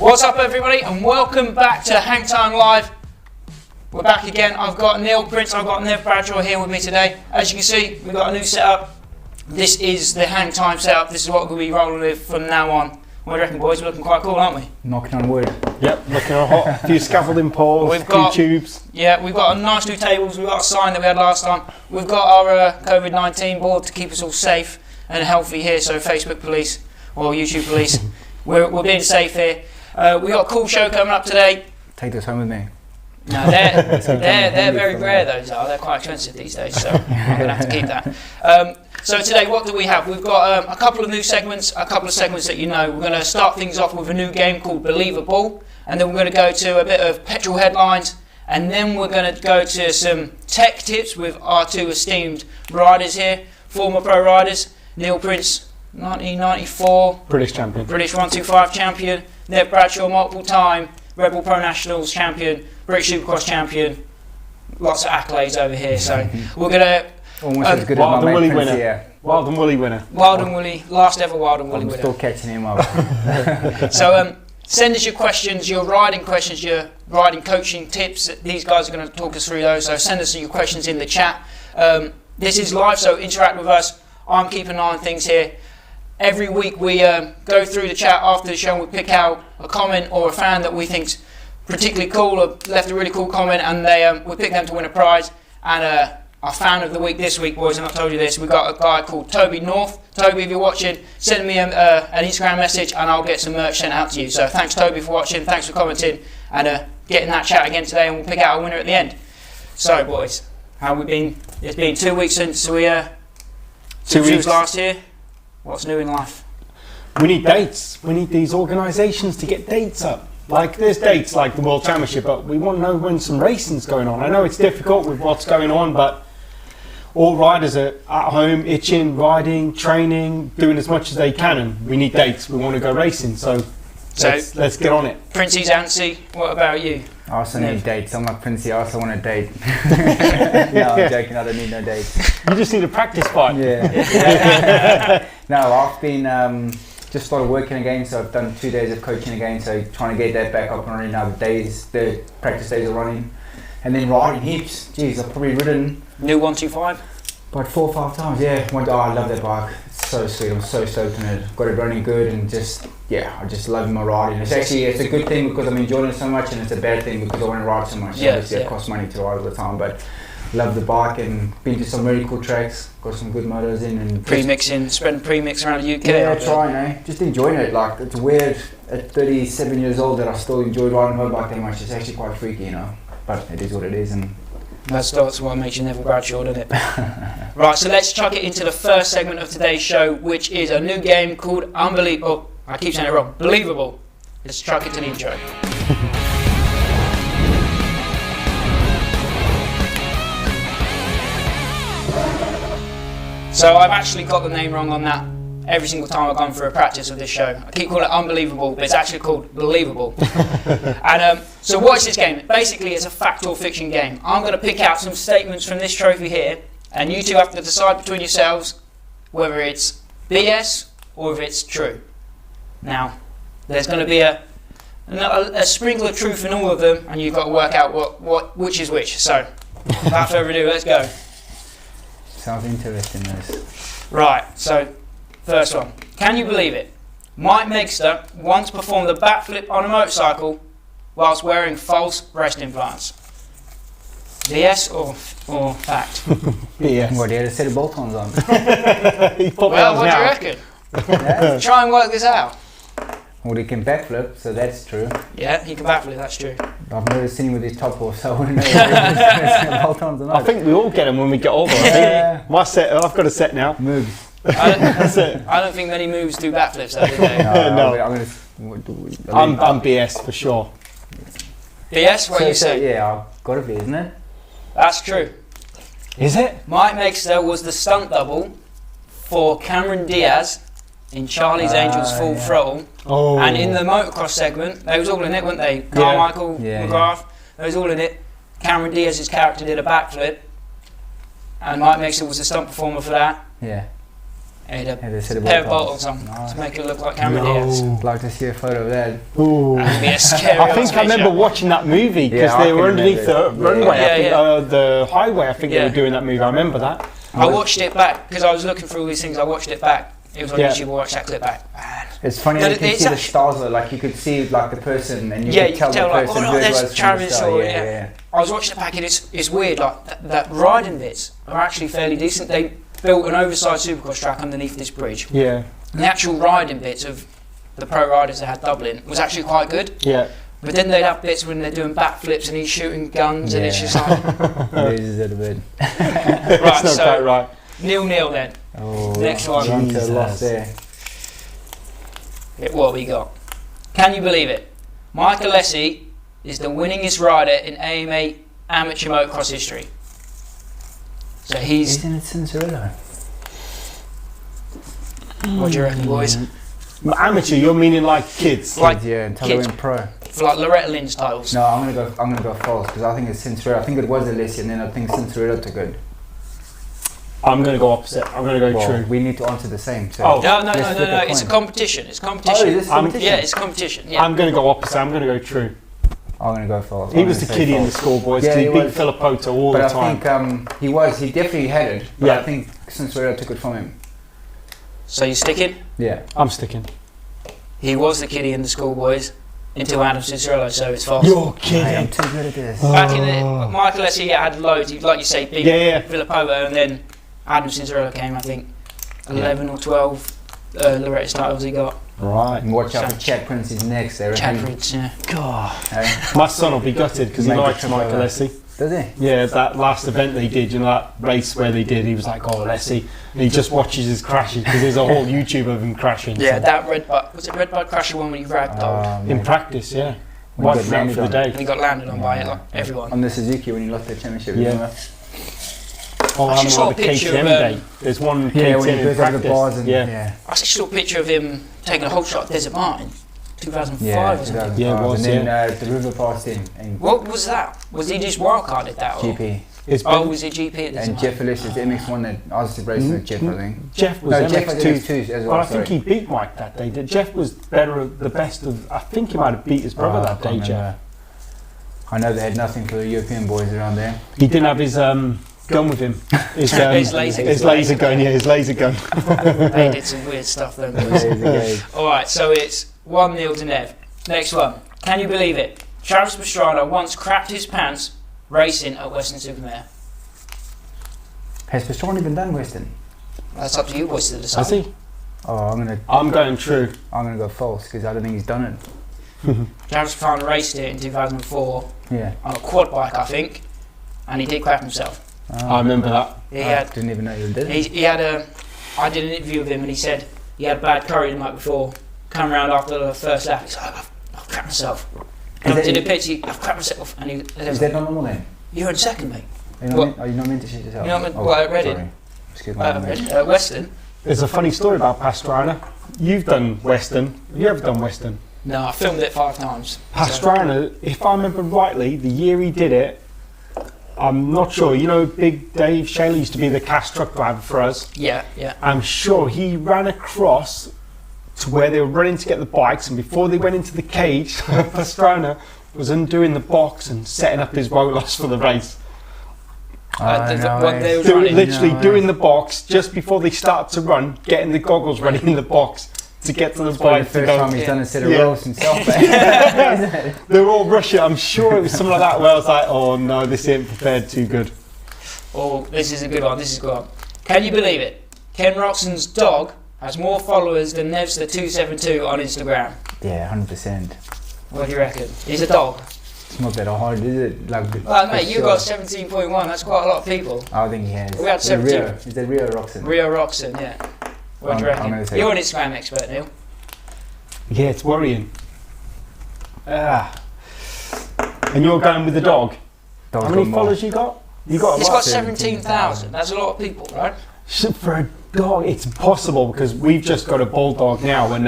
What's up everybody and welcome back to HANGTIME Live. We're back again. I've got Neil Prince, I've got Nev Bradshaw here with me today. As you can see, we've got a new setup. This is the HANGTIME setup. This is what we'll be rolling with from now on. What do you reckon, boys? We're looking quite cool, aren't we? Knocking on wood. Yep, looking on hot. A few scaffolding poles, a few tubes. Yeah, we've got a nice new tables. We've got a sign that we had last time. We've got our COVID-19 board to keep us all safe and healthy here. So Facebook police or YouTube police, we're being safe here. We've got a cool show coming up today. Take this home with me. No, they're very rare, those are. They're quite expensive these days, so I'm going to have to keep that. So today, what do we have? We've got a couple of new segments, a couple of segments that you know. We're going to start things off with a new game called Believable, and then we're going to go to a bit of Petrol Headlines, and then we're going to go to some tech tips with our two esteemed riders here, former pro riders, Neil Prince, 1994. British champion. British 125 champion. Nev Bradshaw, multiple time Rebel Pro Nationals champion, British Supercross champion, lots of accolades over here. So we're gonna almost as good as Wild my and Woolly mate Prince winner. here. Wild and Woolly winner. Wild and Woolly, last ever Wild and Woolly I'm winner. still catching him up. So send us your questions, your riding coaching tips. These guys are going to talk us through those. So send us your questions in the chat. This is live, so interact with us. I'm keeping an eye on things here. Every week we go through the chat after the show and we pick out a comment or a fan that we think's particularly cool or left a really cool comment, and we pick them to win a prize. And our fan of the week this week, boys, and I've told you this, we've got a guy called Toby North. Toby, if you're watching, send me an Instagram message and I'll get some merch sent out to you. So thanks Toby for watching, thanks for commenting and getting that chat again today, and we'll pick out a winner at the end. So boys, how have we been? It's been 2 weeks since we 2 weeks last year. What's new in life? We need dates. We need these organisations to get dates up. Like there's dates like the World Championship, but we want to know when some racing's going on. I know it's difficult with what's going on, but all riders are at home, itching, riding, training, doing as much as they can, and we need dates. We want to go racing, so let's get on it. Princey's antsy, what about you? I also need dates. I'm like Princey, I also want a date. No, I'm joking, I don't need no dates. You just need a practice bike. Yeah. No, I've been just started working again, so I've done 2 days of coaching again, so trying to get that back up and running now. The practice days are running. And then riding heaps. Jeez, I've probably ridden New 125? about 4 or 5 times, yeah. I love that bike. It's so sweet, I'm so stoked on it. Got it running good and I just love my riding. It's a good thing because I'm enjoying it so much, and it's a bad thing because I want to ride so much. Yeah, Obviously it costs money to ride all the time, but love the bike and been to some really cool tracks, got some good motos in and Spreading premix around the UK. Yeah, trying, just enjoying it. Like it's weird at 37 years old that I still enjoy riding a motorbike that much. It's actually quite freaky, you know, but it is what it is. And that's what makes you Nev Bradshaw, doesn't it? Right, so let's chuck it into the first segment of today's show, which is a new game called Unbelievable. I keep saying it wrong. Believable. Let's chuck it to the intro. So I've actually got the name wrong on that every single time I've gone through a practice of this show. I keep calling it Unbelievable, but it's actually called Believable. And so what is this game? Basically, it's a fact or fiction game. I'm going to pick out some statements from this trophy here, and you two have to decide between yourselves whether it's BS or if it's true. Now, there's going to be a sprinkle of truth in all of them, and you've got to work out which is which. So, without further ado, let's go. Sounds interesting, this. Right, so, first one. Can you believe it? Mike Megster once performed a backflip on a motorcycle whilst wearing false breast implants. BS or fact? BS. What, he had a set of bolt-ons on? Well, what do you reckon? Yeah. Try and work this out. Well, he can backflip, so that's true. Yeah, he can backflip, that's true. I've never seen him with his top off, so I wouldn't know if he had a set of bolt-ons or not. I think we all get them when we get older. I think my set. I've got a set now. Moves. I don't think many moves do backflips, though, do they? No. I'm BS for sure. BS, what do you say? Yeah, I've got to be, isn't it? That's true. Is it? Mike Megster was the stunt double for Cameron Diaz in Charlie's Angels Full Throttle. Oh. And in the motocross segment, they was all in it, weren't they? Carmichael, McGrath, they was all in it. Cameron Diaz's character did a backflip, and Mike Megster was the stunt performer for that. Yeah. He had Had a a set of pair of bolt-ons. bolt-ons on to make it look like Cameron Diaz. I'd like to see a photo of that. Ooh. That'd be a scary I think I picture. remember watching that movie because Yeah, they I were can underneath the remember. runway. Yeah, I think, yeah. the highway. I think they Yeah. were doing that movie. I remember that. I watched it back because I was looking through all these things. I watched it back. It was on Yeah. YouTube. I watched that clip back. Man. It's funny, But you can it's see the actually- stars, though, like you could see like the person, and you Yeah, could you tell could tell, the like, person oh, who it there's was from the Travis start. or- Yeah, yeah. yeah. I was watching it back and it's weird. Like that riding bits are actually fairly decent. They built an oversized supercross track underneath this bridge. Yeah. And the actual riding bits of the pro riders that had Dublin was actually quite good. Yeah. But then they'd have bits when they're doing backflips and he's shooting guns and it's Yeah. just like Loses it a bit. right. It's not So quite right. 0-0 then. Oh, Next one. Junta Jesus. lost there. What we got? Can you believe it? Mike Alessi is the winningest rider in AMA amateur motocross history. So he's. Isn't it Cincerello? What do you reckon, boys? Amateur, you're meaning like kids? Like Yeah, until he kids. went pro. For like Loretta Lynn's titles. No, I'm gonna go false because I think it's Cincerello. I think it was Alessi, and then I think Cincerello took it. I'm going to go opposite. I'm going to go Well, true. we need to answer the same. So Oh. No. let's flip a It's a coin. competition. It's competition. Oh, is this I'm- competition? Yeah, it's competition. Yeah. I'm going to go opposite. I'm going to go true. I'm gonna go false. He I'm was gonna the say kiddie in the false. schoolboys. Yeah, he he beat was. Filippoto all But the I time. think he definitely had it. But Yeah. I think Cincerello took it from him. So you sticking? Yeah. I'm sticking. He was the kiddie in the schoolboys until Adam Cincerello, so it's false. You're I'm kidding. too good at this. Back in the Michael Alessi had loads. He, like you say, beat Yeah. Filippo, and then Adam Cincerello came. I think 11 or 12 Loretta's titles he got. Right. And watch out for Chad Prince's next. They reckon. Chadford's, yeah. God. Hey? My son will be gutted because he Make a likes trip Mike over. Alessi. Does he? Yeah, that last event they did, you know, that race where they did, he was like, oh, Alessi. And he just watches his crashes because there's a whole YouTube of him crashing. Yeah, so. that red bike, was it red bike crasher one when he ragdolled? In practice, yeah. When he Wiped got him out landed for the on. day. And he got landed on by it, like everyone. On the Suzuki when he lost the championship. Yeah. remember? Oh, I I'm just saw on a the picture KTM of, day. There's one Yeah, KTM when he in goes over practice. the bars and yeah. I actually saw a picture of him taking a whole shot at Desert Martin, 2005 Yeah, or something. 2005. Yeah, it was, And then the river passed him and What was that? Was he just wildcarded that? Or? GP. It's Oh, been- was it GP at Desert And Martin? Jeff Ellis' MX1 that I was racing with Jeff, I think. Jeff was No, Jeff was MX2. MX2 as But well. I think he beat Mike that day. Jeff was the best of. I think he might have beat his brother that day, Jeff. I know they had nothing for the European boys around there. He didn't have his gun with him. His, His laser gun. Yeah, his laser gun. They did some weird stuff then. Okay. Alright, so it's 1-0 to Nev. Next one. Can you believe it? Travis Pastrana once crapped his pants racing at Western Supermare. Has Pastrana even done Western? That's up to you boys to decide. Has he? Oh, I'm going true. I'm gonna go false because I don't think he's done it. Travis Pastrana raced it in 2004 Yeah. on a quad bike, I think, and he did crap himself. I remember that. He I had, didn't even know you did it. he had a. I did an interview with him, and he said he had bad curry the night before. Come round after the first lap, he's like, I've crapped myself. And I did a pitch, I've crapped myself, and he Is that not normal then? you're in second, mate. Are you not meant to shit yourself? You're not meant- well, at Reading. Sorry. Excuse my language. Western. There's a funny story about Pastrana. You've done Western. Have you ever done Western? No, I filmed it 5 times. Pastrana, if I remember rightly, the year he did it, I'm not sure. You know, Big Dave Shaley used to be the cast truck driver for us. Yeah, yeah. I'm sure he ran across to where they were running to get the bikes, and before they went into the cage, Pastrana was undoing the box and setting up his roll-offs for the race. What they were They were running. literally doing the box just before they start to run, getting the goggles ready in the box to get to the Probably bike the to first go. time he's done a set of Yeah. rolls himself. Isn't it? They were all rushing. I'm sure it was something like that where I was like, oh no, this ain't prepared too good. Oh, this is a good one. This is a good one. Can you believe it? Ken Roxon's dog has more followers than Nev's the 272 on Instagram. Yeah, 100%. What do you reckon? He's a dog. It's not that hard, is it? Like, Well, for mate, you sure. got 17.1. That's quite a lot of people. I think he has. We had Is it 17. Rio? Is it Rio Roxon? Rio Roxon, yeah. What do you I'm reckon? gonna say- You're an Instagram expert, Neil. Yeah, it's worrying. And you're going with the dog. Dog's How many got more. followers you got? You got a He's lot. got 17,000. That's a lot of people, right? For a dog, it's impossible because we've just got a bulldog now, and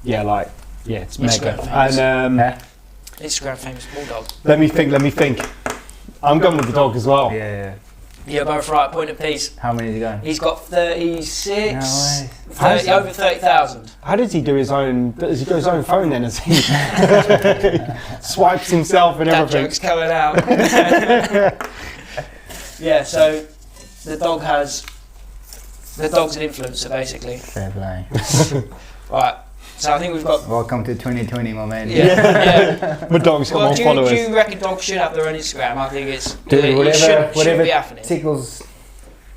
it's mega. Instagram famous. And Yeah? Instagram famous bulldog. let me think. I'm going with the dog as well. Yeah. You're both right. Point of peace. How many has he got? He's got 36. No way. 30, over 30,000. How does he do his own? Does he do his own phone then? As he swipes himself and That everything. joke's coming out. Yeah, so the dog's an influencer basically. Fair play. Right. So I think we've got. Welcome to 2020, my man. Yeah. The dog's got Well, more do followers. you reckon dogs should have their own Instagram? I think it's. Dude, it shouldn't whatever be happening. tickles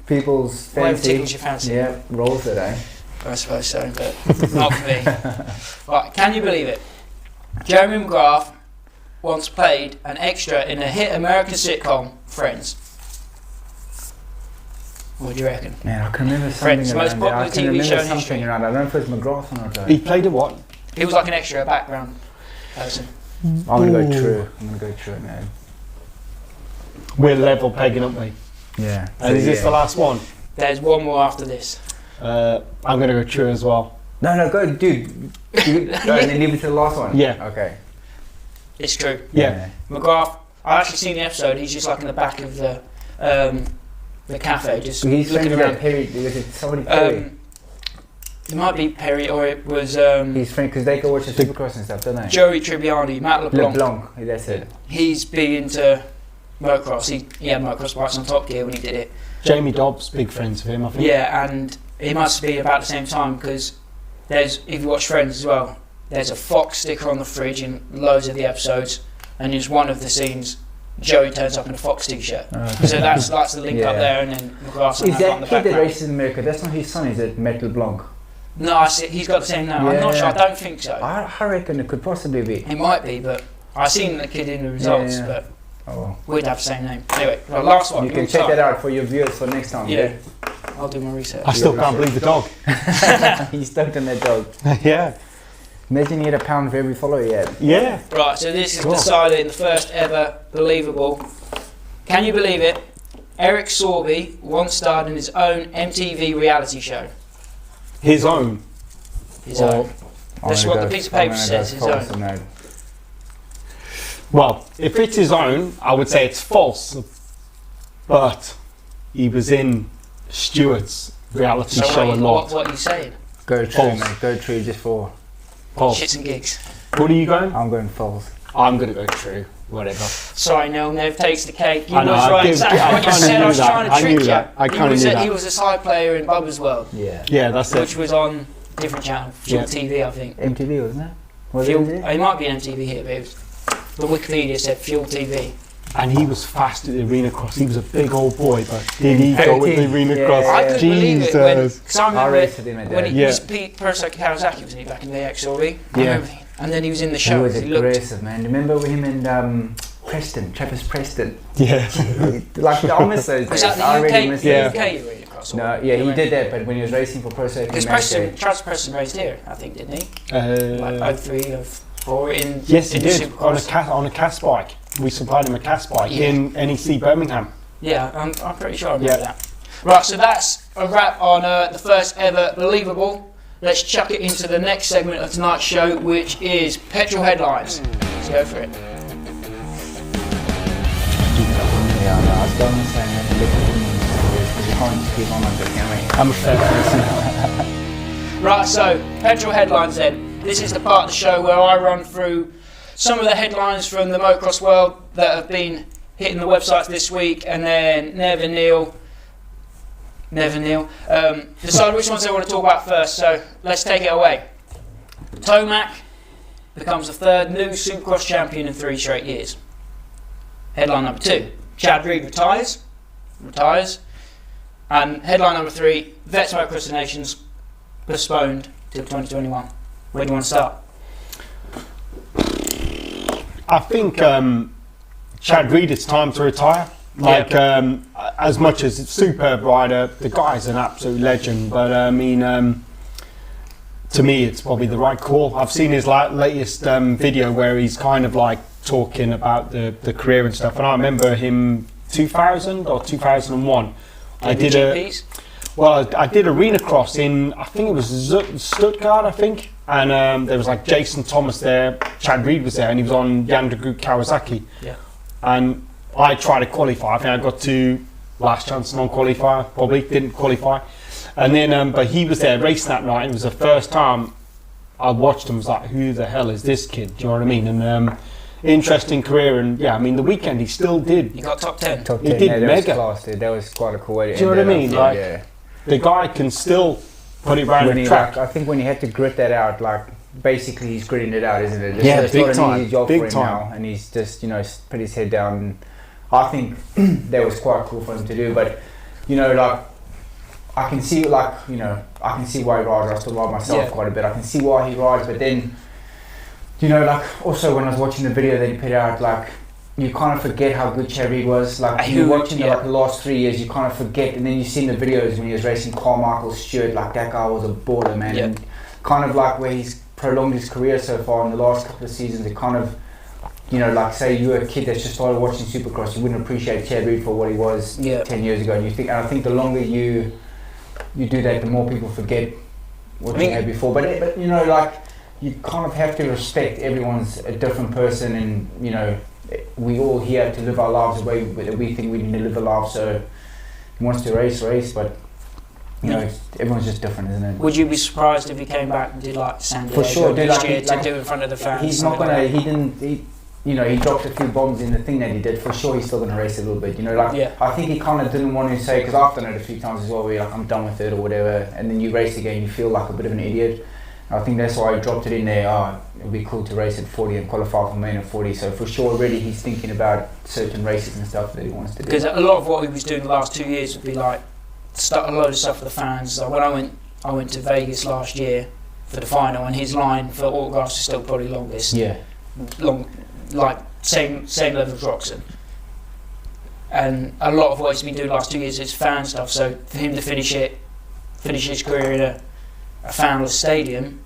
people's Whatever fancy. tickles your fancy. Yeah, rolls it, eh? I suppose so, but not for me. Right, can you believe it? Jeremy McGrath once played an extra in the hit American sitcom Friends. What do you reckon? Man, I can remember something Friends, around most there. I popular can TV remember show in something history. around. I don't know if it's McGrath or not though. He played a what? He was like an extra, a background person. I'm gonna Ooh. go true. I'm gonna go true, man. We're level pegging, aren't we? Yeah. And is this the last one? There's one more after this. I'm going to go true as well. No, go, dude. You go and then leave it to the last one. Yeah. Okay. It's true. Yeah. McGrath, I actually seen the episode. He's just like in the back of the cafe, just He's looking friends with around. Perry. Was it somebody Perry? It might be Perry, or it was He's friends because they go watch the Supercross and stuff, don't they? Joey Tribbiani, Matt LeBlanc. LeBlanc. That's it. He's big into motocross. He had motocross bikes on Top Gear when he did it. Jamie Dobbs, big friends of him, I think. Yeah, and it must be about the same time because if you watch Friends as well, there's a Fox sticker on the fridge in loads of the episodes, and in one of the scenes, Joey turns up in a Fox t-shirt. Okay. So that's the link up Yeah. there, and then McGrath's on Is the that kid that background. races in America? That's not his son, is it? Matt LeBlanc. No, I see, he's got the same name. I'm not sure. I don't think so. I reckon it could possibly be. It might be, but I seen the kid in the results, Yeah. but Oh well. we'd have the same name. Anyway, well, last one. You can check that out for your viewers for next time. Yeah, I'll do my research. I still can't believe the dog. He's stoked on that dog. Yeah. Imagine you had £1 for every follower you had. Yeah. Right, so this is Cool. decided in the first ever Believable. Can you believe it? Eric Sorby once starred in his own MTV reality show. His own. His Or- own. That's what the piece of paper says, his own. No. Well, if it's his own, I would say it's false. But he was in Stewart's reality So show a lot. what are you saying? Go true, False. mate. Go true just for. False. Shits and gigs. What are you going? I'm going false. I'm going to go true. Whatever. Sorry, Neil. Nev takes the cake. You I know, was I right. did- Exactly I what you kinda said. I knew was that. trying to I trick knew you. that. I He kinda was knew a- that. He was a side player in Bubba's World, Yeah. Yeah, that's which it. was on different channel, Fuel Yeah. TV, I think. MTV, wasn't it? Was Fuel, it? it might be an MTV here, but it was, the Wikipedia said Fuel TV. And he was fast at the arena cross. He was a big old boy, but did he go with the 13, arena yeah. cross? I couldn't believe it when, Jesus. because I I remember raced with him at when that. he Yeah. was Pete Perso Kawasaki, wasn't he, back in the XRB? Yeah. And then he was in the He show. was He looked. aggressive, man. Remember him and Travis Preston? Yeah. Like, I miss those Was days. that I the really UK? miss Yeah. those. UK arena cross? No, yeah, he did that, but when he was racing for Pro Circuit Because Charles Preston raced here, I think, didn't he? Like 03 or 04 in. Yes, he in the did on Supercross. a cast bike. We supplied him a cast bike Yeah. in NEC Birmingham. Yeah, I'm pretty sure I remember Yeah. that. Right, so that's a wrap on the first ever Believable. Let's chuck it into the next segment of tonight's show, which is Petrol Headlines. Let's go for it. Yeah, no, I was going to say, man, because you can't just keep on like that, can we? I'm a fair person. Right, so Petrol Headlines then. This is the part of the show where I run through some of the headlines from the motocross world that have been hitting the websites this week, and then Nev and Neil decide which ones they want to talk about first. So let's take it away. Tomac becomes the third new Supercross champion in 3 straight years. Headline number 2, Chad Reed retires. And headline number 3, Vets Motocross Nations postponed till 2021. Where do you want to start? I think Chad Reed, it's time to retire. As much as it's superb rider, the guy's an absolute legend. But I mean, to me, it's probably the right call. I've seen his latest video where he's kind of like talking about the career and stuff. And I remember him 2000 or 2001. I did arena cross in, I think it was Stuttgart, I think. And there was like Jason Thomas there, Chad Reed was there, and he was on Yanda Group Kawasaki. Yeah. And I tried to qualify. I think I got to last chance non-qualifier, probably didn't qualify. And then, but he was there racing that night. It was the first time I watched him. I was like, who the hell is this kid? Do you know what I mean? And interesting career. And yeah, I mean, the weekend he still did. He got top 10. Top 10. He did that mega. Was class, dude. That was quite a cool way to Do you know what I mean? Like, yeah. the guy can still put it around the track. I think when he had to grit that out, like basically he's gritting it out, isn't it? Yeah, it's big not time. an easy job Big for him time. now, and he's just put his head down. And I think that was quite cool for him to do. But like I can see why he rides. I still ride myself quite a bit. I can see why he rides, but then like also when I was watching the video that he put out, like you kind of forget how good Chad Reed was. Like you're watching the last 3 years, you kind of forget, and then you see the videos when he was racing Carmichael Stewart. Like that guy was a baller, man. Yeah. And kind of like where he's prolonged his career so far in the last couple of seasons, it kind of like say you're a kid that's just started watching Supercross, you wouldn't appreciate Chad Reed for what he was 10 years ago. And I think the longer you do that, the more people forget what you had before. But like you kind of have to respect everyone's a different person, and we all here to live our lives the way that we think we need to live a life. So he wants to race, but everyone's just different, isn't it? Would you be surprised if he came back and did like San Diego for sure, next year to do in front of the fans? He's not gonna. He dropped a few bombs in the thing that he did. For sure, he's still gonna race a little bit. I think he kind of didn't want to say, because I've done it a few times as well, where you're like, I'm done with it or whatever, and then you race again, you feel like a bit of an idiot. I think that's why he dropped it in there. It'd be cool to race at 40 and qualify for main at 40. So for sure, already he's thinking about certain races and stuff that he wants to do. Because a lot of what he was doing the last 2 years would be like a load of stuff for the fans. Like when I went to Vegas last year for the final, and his line for autographs is still probably longest. Yeah. Like same level as Roxon. And a lot of what he's been doing the last 2 years is fan stuff. So for him to finish his career in a fanless stadium,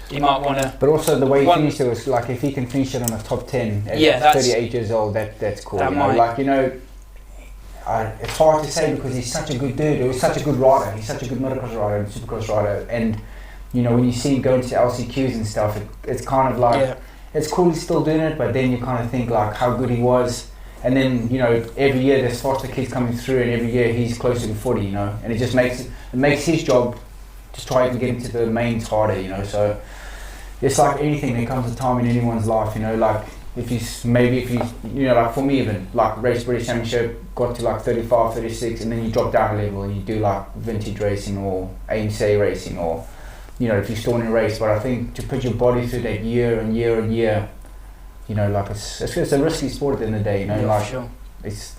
he might want to. But also the way he finished it was like, if he can finish it on a top 10 at 38 years old, that's cool. It's hard to say because he's such a good dude. He was such a good rider. He's such a good motocross rider and supercross rider. And when you see him going to LCQs and stuff, it's kind of like it's cool he's still doing it. But then you kind of think like how good he was. And then every year there's faster kids coming through, and every year he's closer to 40. And it just makes his job to try and get into the mains harder. So it's like anything, there comes a time in anyone's life. Like if you like for me even, like race British Championship, got to like 35, 36, and then you drop down a level and you do like vintage racing or AMCA racing, or if you're still in a race. But I think to put your body through that year and year and year, like it's a risky sport at the end of the day. For sure. He's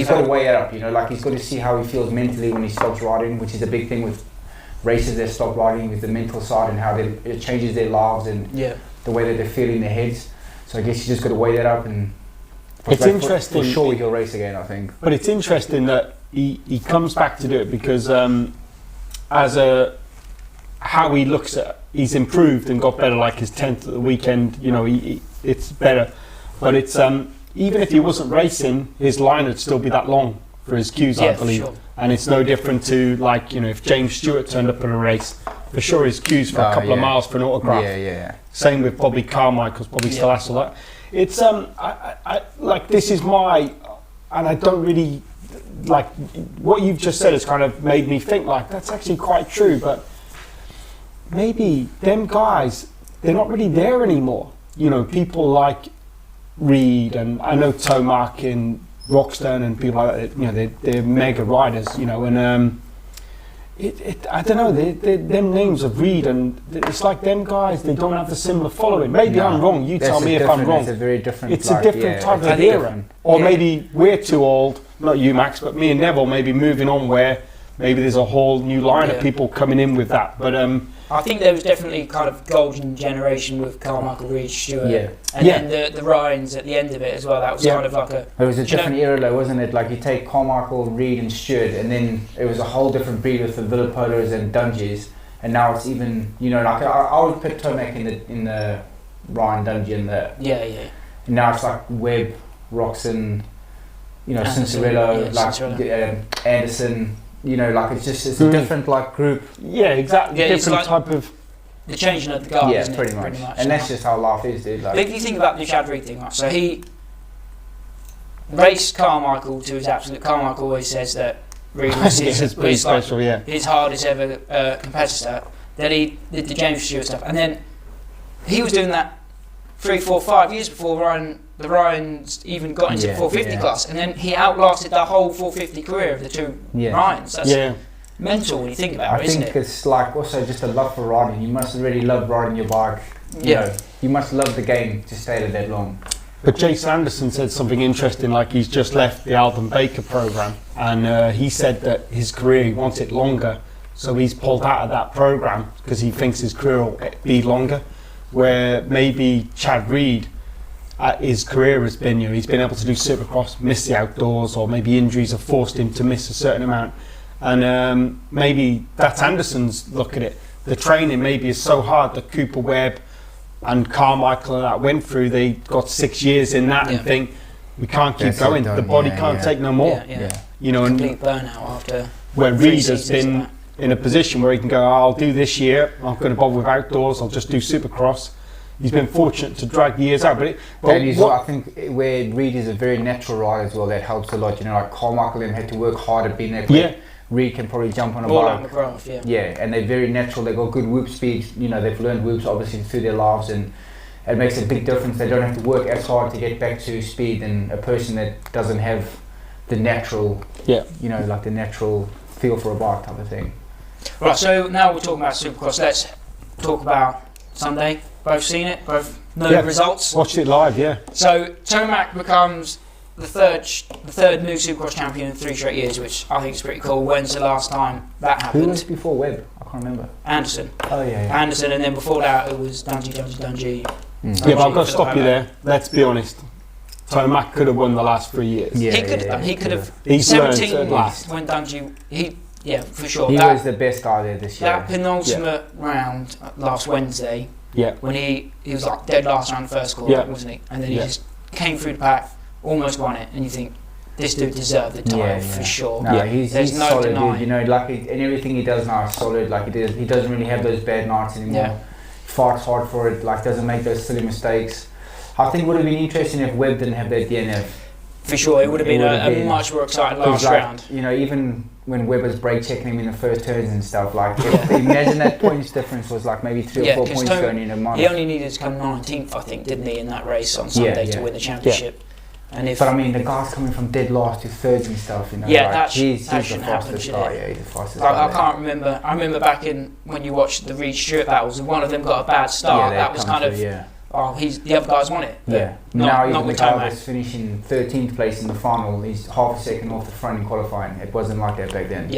got to weigh it up. Like he's got to see how he feels mentally when he stops riding, which is a big thing with races that stop riding, with the mental side and how it changes their lives and the way that they feel in their heads. So I guess you just got to weigh that up, and it's interesting. For sure he'll race again, I think. But it's interesting that he comes back to do it because how he looks at, he's improved and got better. Like his 10th at the weekend, it's better. But it's even if he wasn't racing, his line would still be that long for his queues, I believe. Sure. And it's no different to like if James Stewart turned up in a race, for sure his queues for a couple of miles for an autograph. Yeah. Same with probably Carmichael's, probably still has all that. It's I like, this is my, and I don't really like what you've just said has kind of made me think like that's actually quite true. But maybe them guys, they're not really there anymore. You know, people like Reed, and I know Tomac and Roxton and people like that, you know, they're mega riders, you know, and I don't know, them names of Reed, and it's like them guys, they don't have the similar following. Maybe I'm wrong, you tell me if I'm wrong. It's a very different, it's a different type of era. Or maybe we're too old, not you Max, but me and Neville maybe moving on, where maybe there's a whole new line of people coming in with that. But I think there was definitely kind of golden generation with Carmichael, Reed, Stewart, and then the Ryans at the end of it as well. That was kind of like a... It was a different era though, wasn't it? Like you take Carmichael, Reed and Stewart, and then it was a whole different breed with the Villa Polos and Dungeys, and now it's even, you know, like I would put Tomac in the Ryan Dungey and the... And now it's like Webb, Roxon, you know, Cincerello, like Anderson... You know, like it's a different like group. Yeah, exactly. Different like type of... The changing of the guard, isn't pretty much. And that's just how life is, dude. Like, but if you think about the Chad Reed thing, right, so he raced Carmichael to his absolute... Carmichael always says that Reed was his hardest ever competitor. Then he did the James Stewart stuff. And then he was doing that 3, 4, 5 years before the Ryans even got into the 450 class, and then he outlasted the whole 450 career of the two Ryans. That's mental when you think about it, isn't it? I think it's like also just a love for riding. You must really love riding your bike. You know, you must love the game to stay there that long. But Jason Anderson said something interesting, like he's just left the Alden Baker program, and he said that his career, he wants it longer, so he's pulled out of that program because he thinks his career will be longer, where maybe Chad Reed, his career has been, you know, he's been able to do Supercross, miss the outdoors, or maybe injuries have forced him to miss a certain amount. And maybe that's Anderson's look at it. The training maybe is so hard that Cooper Webb and Carmichael and that went through, they got 6 years in that and think, we can't keep going, the body can't take no more. You know, complete burnout after... Where Reed has been in a position where he can go, I'll do this year, I'm not going to bother with outdoors, I'll just do Supercross. He's been fortunate to drag the years out, but I think where Reed is a very natural rider as well, that helps a lot. You know, like Carmichael and had to work hard at being there. Yeah. Reed can probably jump on a ball bike. on the graph, and they're very natural. They've got good whoop speed. You know, they've learned whoops obviously through their lives, and it makes a big difference. They don't have to work as hard to get back to speed than a person that doesn't have the natural, you know, like the natural feel for a bike type of thing. Right. So now we're talking about Supercross. Let's talk about Sunday. Both seen it, both know the results. Watched it live, So Tomac becomes the third new Supercross champion in 3 straight years, which I think is pretty cool. When's the last time that happened? Who was before Webb? I can't remember. Anderson. Oh yeah. Anderson, and then before that it was Dungey. Yeah, but I've got to stop you there. Let's be honest. Tomac could have won the last 3 years. He could have. He's 17 last when Dungey. For sure. He was the best guy there this year. That penultimate round last Wednesday. When he was like dead last round the first quarter, wasn't he? And then he just came through the pack, almost won it, and you think this dude deserved the title for sure. No, he's no solid dude. You know, like and everything he does now is solid. Like he doesn't really have those bad nights anymore. Fights hard for it. Like doesn't make those silly mistakes. I think it would have been interesting if Webb didn't have that DNF. For sure, it would have been a much more exciting last round. You know, even when Webb was brake checking him in the first turns and stuff, like imagine that points difference was like maybe 3 or 4 points going in a month. He only needed to come 19th, I think, didn't he, in that race on Sunday to win the championship. And but I mean, the guy's coming from dead last to thirds and stuff, you know. He's the fastest guy. He's the fastest guy. I can't remember. I remember back in when you watched the Reed Stewart battles, and one of them got a bad start. That was kind of. The other guys won it. Now even the guy was finishing 13th place in the final, he's half a second off the front in qualifying. It wasn't like that back then.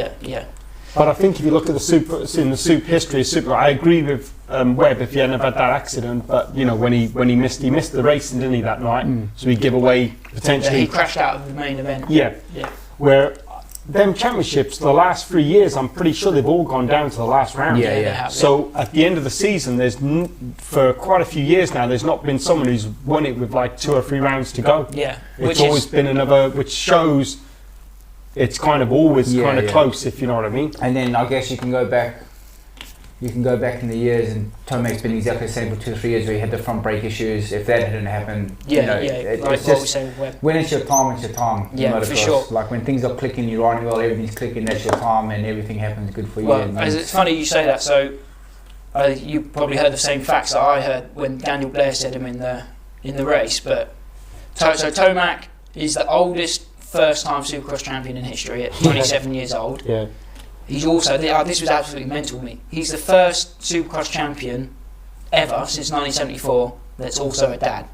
But I think if you look at the Super history of Super, I agree with Webb if he hadn't have had that accident. But you know, when he missed the racing, didn't he, that night? So he'd give away potentially. He crashed out of the main event. Where them championships, the last 3 years, I'm pretty sure they've all gone down to the last round. So at the end of the season, there's for quite a few years now, there's not been someone who's won it with like 2 or 3 rounds to go. It's always been another, which shows it's kind of always kind of close, if you know what I mean. And then I guess you can go back in the years, and Tomac's been exactly the same for 2 or 3 years where he had the front brake issues. If that hadn't happened, it's just when it's your time, it's your time. For sure. Like when things are clicking, you're riding well, everything's clicking, that's your time, and everything happens good for you. Well, it's funny you say that. So You probably heard the same facts that I heard when Daniel Blair said them in the race. But so Tomac is the oldest first-time Supercross champion in history at 27 years old. Yeah. He's also, this was absolutely mental to me, he's the first Supercross champion ever since 1974 that's also a dad.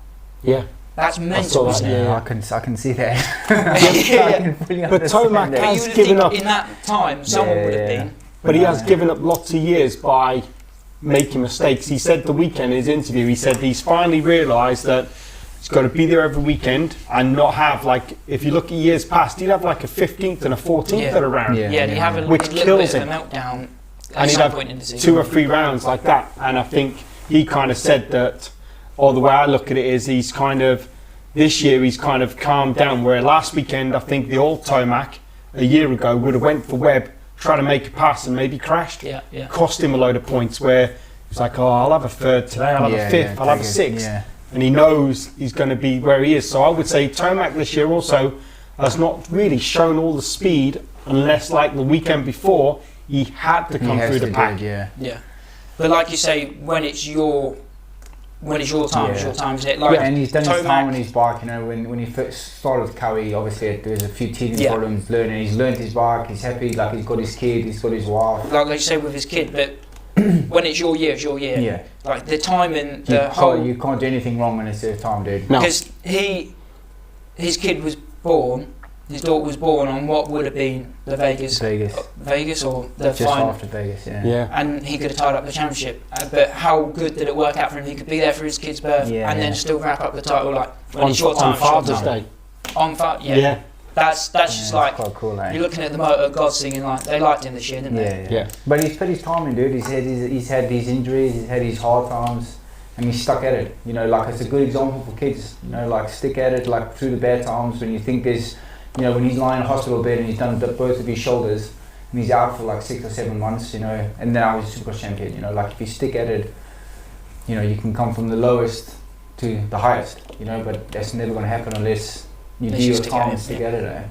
Yeah. That's mental, isn't it? Yeah, I can see that. Yeah. I can fully But understand Tomac that. But you has would given think up. in that time someone would have been. But he has given up lots of years by making mistakes. He said the weekend in his interview, he said he's finally realised that he's got to be there every weekend and not have, like, if you look at years past, he'd have like a 15th and a 14th at a round. Yeah, he'd have a Which little bit kills of him. a meltdown And at he'd some have point in the season. 2 or 3 rounds like that. And I think he kind of said that, or the way I look at it is he's kind of, this year he's kind of calmed down, where last weekend I think the old Tomac a year ago would have went for Webb, tried to make a pass and maybe crashed. Yeah. Cost him a load of points, where he's like, oh, I'll have a 3rd today, I'll have a 5th, I'll have a 6th. Yeah. And he knows he's going to be where he is. So I would say Tomac this year also has not really shown all the speed, unless like the weekend before he had to come through the pack. Yeah. But like you say, when it's your time, it's your time, isn't it? Like, And he's done his Tomac- time on his bike. You know, when he first started with Cowie, obviously there was a few teething problems learning. He's learned his bike. He's happy. Like, he's got his kid. He's got his wife. like you say with his kid, but when it's your year, it's your year. Yeah. Like the timing, the whole. You can't do anything wrong when it's their time, dude. No. Because his kid was born, his daughter was born on what would have been the Vegas or the Just final, after Vegas, Yeah. and he could have tied up the championship. But how good did it work out for him? He could be there for his kid's birth and then still wrap up the title. Like when it's your time, on it's your Father's time. Day. On Father's Day, yeah. That's just like quite cool, eh? you're looking at the Moto gods singing, like they liked him this year, didn't they? Yeah. But he's put his time in, dude. He's had these injuries, he's had his hard times, and he's stuck at it. You know, like, it's a good example for kids. You know, like, stick at it, like, through the bad times when you think there's, you know, when he's lying in a hospital bed and he's done both of his shoulders and he's out for like 6 or 7 months, you know, and now he's a Supercross champion. You know, like, if you stick at it, you know, you can come from the lowest to the highest. You know, but that's never going to happen unless you do your time and stick at it. Eh?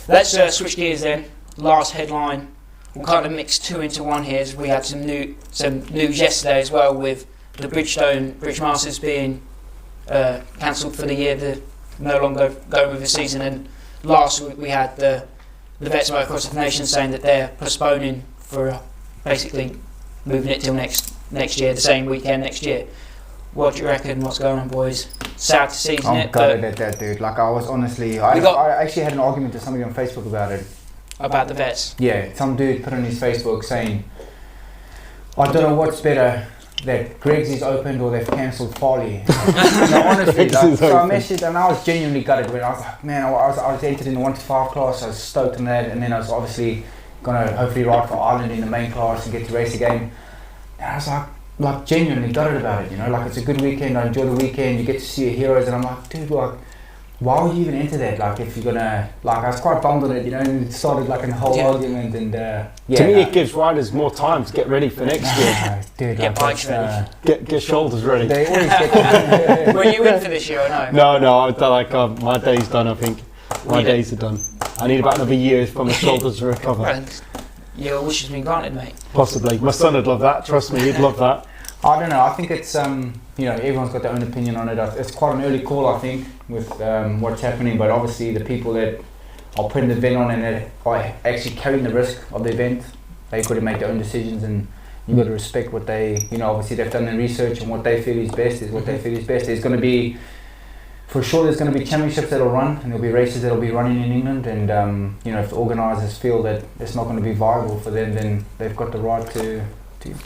Let's switch gears then. Last headline. We'll kind of mix 2 into 1 here, as we had some news yesterday as well, with the Bridgestone British Masters being cancelled for the year. They're no longer going with the season. And last week we had the Vets Motocross of Nations saying that they're postponing for basically moving it till next year, the same weekend next year. What do you reckon? What's going on, boys? Sad to see, isn't I'm it? gutted at that, dude. Like, I was honestly, I actually had an argument with somebody on Facebook about it. About the Vets? Yeah, some dude put on his Facebook saying, I don't know what's better, that Greg's is opened or they've cancelled Farley. No, honestly, like, so I messaged and I was genuinely gutted when I was like, man, I was entered in the 1 to 5 class, I was stoked on that, and then I was obviously going to hopefully ride for Ireland in the main class and get to race again. And I was like genuinely gutted about it, you know, like, it's a good weekend, I enjoy the weekend, you get to see your heroes, and I'm like, dude, like, why would you even enter that? Like, if you're gonna, like, I was quite bummed on it, you know, and it started like a whole argument, and to me, it gives riders more time to get ready for next year. Dude, Get bikes ready. Get shoulders ready. They always get Were you in for this year or no? No, I've done, like, my day's done, I think. My days are done. I need about another year for my shoulders to recover. Well, your wish has been granted, mate. Possibly. My son would love that, trust me, he'd love that. I don't know, I think it's, you know, everyone's got their own opinion on it. It's quite an early call, I think, with what's happening, but obviously the people that are putting the event on and that are actually carrying the risk of the event, they've got to make their own decisions, and you've got to respect what they, you know, obviously they've done their research, and what they feel is best is what they feel is best. There's going to be, for sure, there's going to be championships that'll run, and there'll be races that'll be running in England, and you know, if the organisers feel that it's not going to be viable for them, then they've got the right to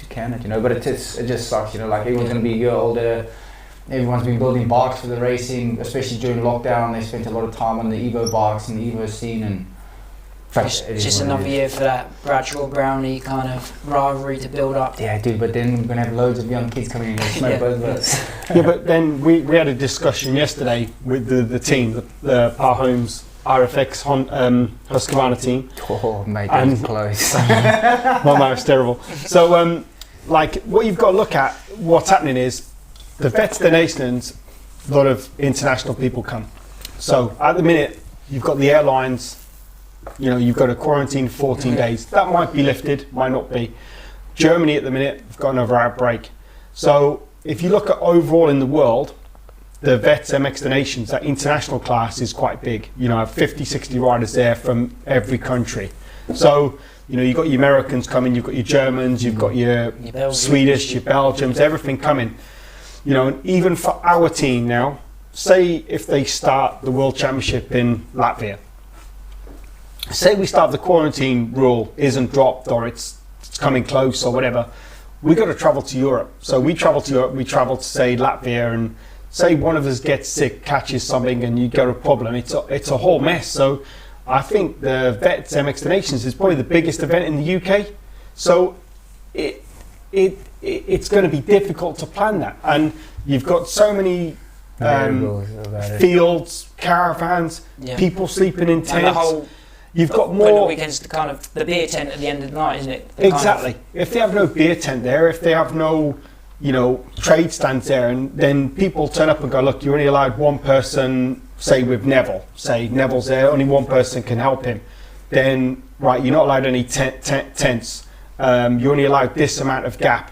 can it, you know. But it just sucks, you know, like, everyone's going to be a year older, everyone's been building bikes for the racing, especially during lockdown. They spent a lot of time on the Evo bikes and the Evo scene, and It's just another year for that Bradshaw Brownie kind of rivalry to build up. Yeah, dude, but then we're going to have loads of young kids coming in and smoke both of us. Yeah, but then we had a discussion yesterday with the team, the Par Homes RFX Husqvarna team. Oh, mate, that's close. My marriage is terrible. So, like, what you've got to look at, what's happening is, the Vets the Nations, a lot of international people come. So, at the minute, you've got the airlines, you know, you've got to quarantine 14 days. That might be lifted, might not be. Germany at the minute have got another outbreak. So if you look at overall in the world, the Vets MX the Nations, that international class is quite big. You know, I have 50, 60 riders there from every country. So, you know, you've got your Americans coming, you've got your Germans, you've got your Swedish, your Belgians, everything coming. You know, and even for our team now, say if they start the World Championship in Latvia, say we start the quarantine rule isn't dropped or it's coming close or whatever, we got to travel to Europe. So we travel to Europe, we travel to say Latvia, and say one of us gets sick, catches something, and you got a problem. It's a whole mess. So I think the Vets MX the Nations is probably the biggest event in the UK. So it's going to be difficult to plan that, and you've got so many fields, caravans, people sleeping in tents. You've got more weekends to kind of the beer tent at the end of the night, isn't it? Exactly. If they have no beer tent there, if they have no, you know, trade stands there, and then people turn up and go, look, you're only allowed one person, say with Neville, say Neville's there, only one person can help him. Then, right, you're not allowed any tents. You're only allowed this amount of gap.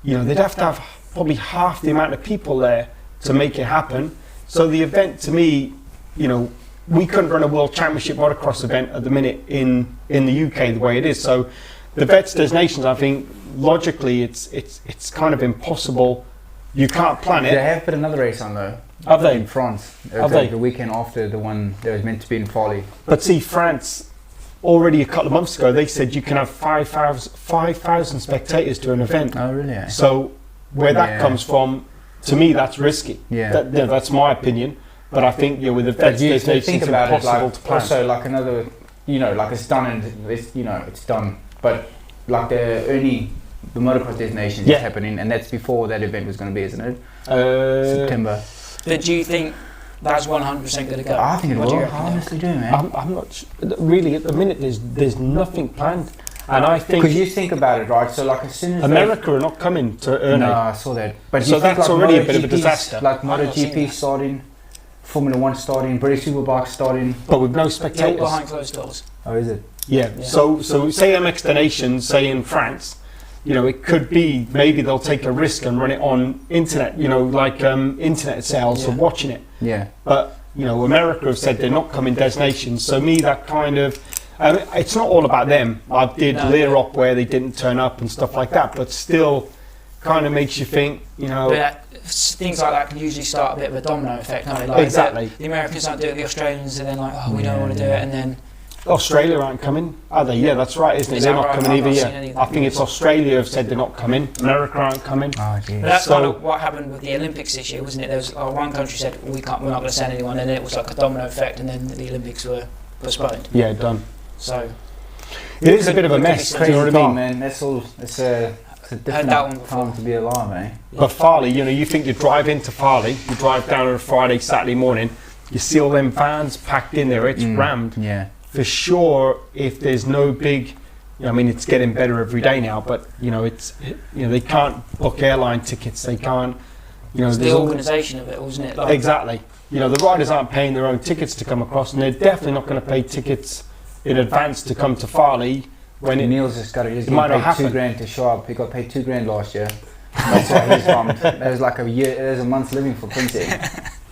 You know, they'd have to have probably half the amount of people there to make it happen. So the event, to me, you know, we couldn't run a World Championship motocross event at the minute in the UK the way it is. So the Vets Des Nations, I think, logically, it's kind of impossible. You can't plan it. They have put another race on though. Have they? In France. Have they? The weekend after the one that was meant to be in Farley. But see, France, already a couple of months ago, they said you can have 5,000 spectators to an event. Oh, really? So where that comes from, to me, that's risky. Yeah. That's my opinion. But I think, you know, with the Vets Des Nations, think it's about impossible it, to plan. Also, like another, you know, like it's done and it's, you know, it's done. But like the motocross Des Nations is happening, and that's before that event was going to be, isn't it? September. But do you think that's 100% going to go? I think it will. I honestly do, man. I'm not really at the minute. There's nothing planned, and I think because you think about it, right? So like as soon as America are not coming to Ernie. No, I saw that. But so that's like already a bit of a disaster. Like MotoGP starting, Formula 1 starting, British Superbike starting, but with no spectators. Behind closed doors. Oh, is it? Yeah. So say MX the Nations, say in France, you know, it could be maybe they'll take a risk and run it on internet, you know, like internet sales for watching it. Yeah. But, you know, America have said they're not coming Des Nations. So me, that kind of, it's not all about them. I did Leerop where they didn't turn up and stuff like that, but still kind of makes you think, you know. But things like that can usually start a bit of a domino effect, can't they? Like exactly. The Americans don't do it, the Australians are then like, oh, we don't want to do it, and then Australia aren't coming, are they? Yeah, that's right, isn't it? They're not coming either. Yeah, I think it's Australia have said they're not coming. America aren't coming. Oh, geez. But that's kind of what happened with the Olympics this year, wasn't it? There was one country said we're not going to send anyone, and then it was like a domino effect, and then the Olympics were postponed. Yeah, done. So it is a bit of a mess. Crazy, you know what I mean? Man. That's all. It's a different time to be alive, eh? But Farley, you know, you think you drive into Farley, you drive down on a Friday, Saturday morning, you see all them vans packed in there, it's rammed. Yeah. For sure, if there's no big, I mean, it's getting better every day now, but you know, they can't book airline tickets, they can't, you know, it's the organisation of it, wasn't it? Like exactly. You know, the riders aren't paying their own tickets to come across, and they're definitely not going to pay tickets in advance to come to Farley. When Neil's just got to it might not happen. $2,000 to show up. He got paid $2,000 last year. That's why he's bummed. That was like a month's living for Quincy.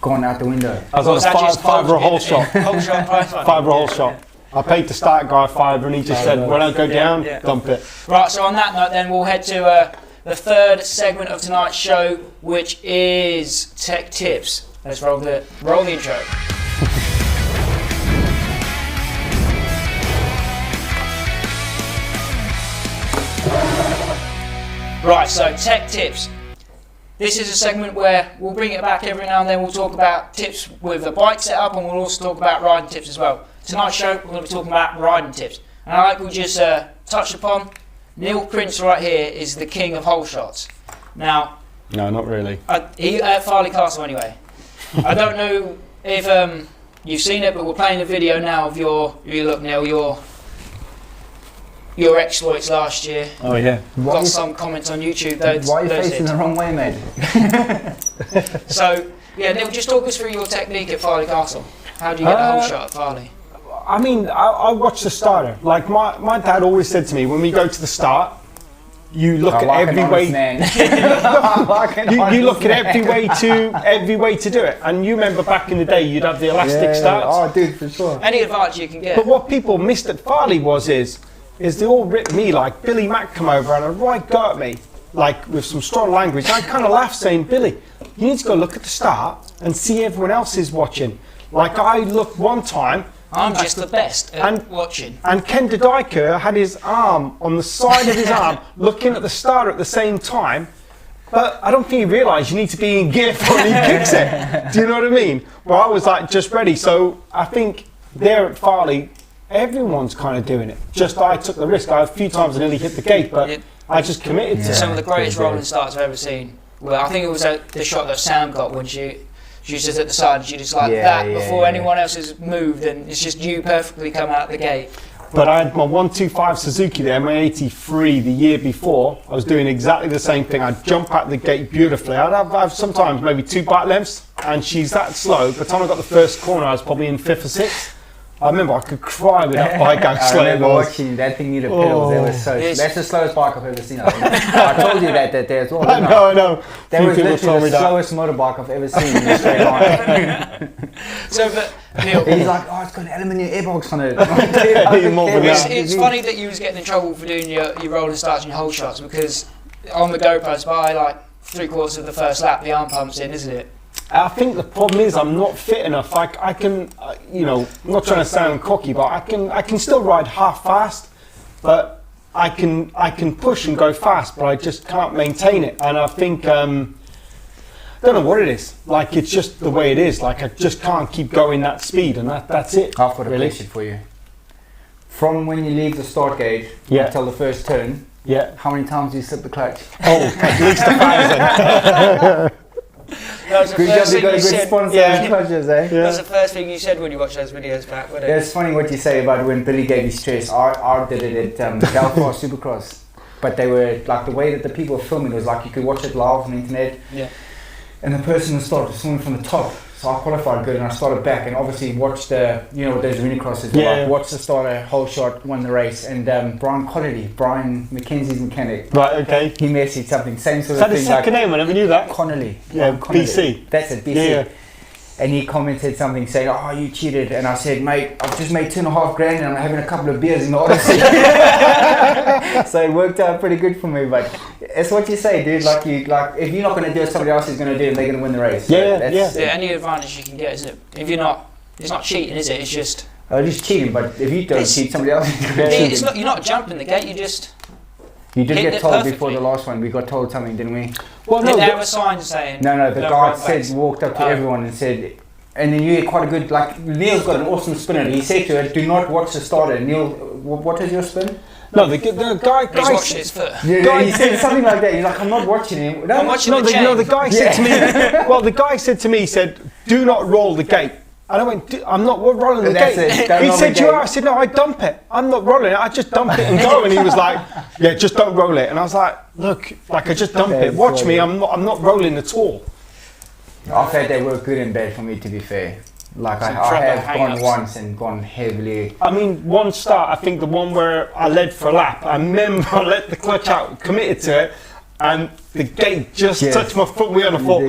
Gone out the window. I was on a five or a whole shot. Five or a whole shot. I paid the start guy $5 and he just said, when I go down, dump it. Right, so on that note then we'll head to the third segment of tonight's show, which is Tech Tips. Let's roll the intro. Right, so Tech Tips. This is a segment where we'll bring it back every now and then. We'll talk about tips with a bike setup, and we'll also talk about riding tips as well. Tonight's show, we're going to be talking about riding tips. And like we just touched upon, Neil Prince right here is the king of hole shots. Now, no, not really. He at Farley Castle anyway. I don't know if you've seen it, but we're playing a video now of your exploits last year. Oh yeah. Got some comments on YouTube. Why are you facing the wrong way, mate? So yeah, Neil, just talk us through your technique at Farley Castle. How do you get the whole shot at Farley? I mean, I watch the starter. Like my dad always said to me, when we go to the start, you look at every way. You look at every way to do it. And you remember back in the day, you'd have the elastic starts. Oh, dude, for sure. Any advantage you can get. But what people missed at Farley is they all ripped me, like Billy Mack come over and a right go at me, like with some strong language. I kind of laughed saying, Billy, you need to go look at the start and see everyone else is watching. Like I looked one time. I'm just the best at watching. And Ken de Dijker had his arm on the side of his arm, looking at the starter at the same time. But I don't think he realised you need to be in gear before he kicks it. Do you know what I mean? Well, I was like just ready. So I think there at Farley, everyone's kind of doing it. Just I took the risk. A few times I nearly hit the gate, but I just committed to it. Some of the greatest rolling starts I've ever seen. Well, I think it was the shot that Sam got when she was just at the side and she just before anyone else has moved, and it's just you perfectly come out the gate. But I had my 125 Suzuki there, my 83 the year before. I was doing exactly the same thing. I'd jump out the gate beautifully. I'd have sometimes maybe 2 bike lengths, and she's that slow. By the time I got the first corner, I was probably in 5th or 6th. I remember I could cry with that bike how slow it was. I remember watching that thing near the pedals. That was so. That's the slowest bike I've ever seen. I told you that day as well. I know. That was literally the slowest motorbike I've ever seen in a straight line. So, but Neil, he's like, oh, it's got an aluminium airbox on it. It's funny that you was getting in trouble for doing your rolling starts and your whole shots, because on the GoPros by like 3/4 of the first lap, the arm pump's in, isn't it? I think the problem is I'm not fit enough. I can, I'm not trying to sound cocky, but I can still ride half fast, but I can push and go fast, but I just can't maintain it. And I think, I don't know what it is. Like, it's just the way it is. Like, I just can't keep going that speed, and that's it. I've got a question for you. From when you leave the start gate until the first turn, how many times do you slip the clutch? Oh, at least 1,000. That was the first thing you said. Clutches, eh? That was the first thing you said when you watched those videos back, wasn't it? Yeah, it's funny what you say about when Billy gave you stress. I did it at Belfast Supercross, but they were like the way that the people were filming was like you could watch it live on the internet. Yeah. And the person started swimming from the top. So I qualified good and I started back and obviously watched the, what those arena crosses were like. Watched the starter, whole shot, won the race. And Brian McKenzie's mechanic. Right, okay. He messaged something, same sort of thing. Is that his second name? I never knew that. Connolly. Yeah, Connolly. BC. That's it, BC. Yeah. And he commented something saying, oh, you cheated. And I said, mate, I've just made $2.5 grand and I'm having a couple of beers in the Odyssey. So it worked out pretty good for me. But it's what you say, dude. Like if you're not going to do it, somebody else is going to do it and they're going to win the race. Yeah. Any advantage you can get, isn't it? If you're not, it's not cheating, is it? It's just... Oh, it's just cheating, but if you don't cheat, somebody else is going to cheat. It's not, you're not jumping the gate, you just... You did get told before the last one. We got told something, didn't we? Well, no. Did they have a sign saying... No, the guy walked up to everyone and said... And then you had quite a good, like, Neil's got an awesome spinner. He said to her, do not watch the starter. Neil, what is your spin? No, the guy... He's watching his foot. Yeah, he said something like that. He's like, I'm not watching him. I'm watching the chain. The guy said to me... Well, the guy said to me, he said, do not roll the gate. And I went, I'm not rolling the gate. He said, you are? I said, no, I dump it. I'm not rolling it. I just dump it and go. And he was like, yeah, just don't roll it. And I was like, look, like I just dump it. Watch me. I'm not rolling at all. I've had that work good and bad for me, to be fair. Like I have gone once and gone heavily. I mean, one start, I think the one where I led for a lap, I remember I let the clutch out, committed to it, and the gate just touched my foot wheel and I thought,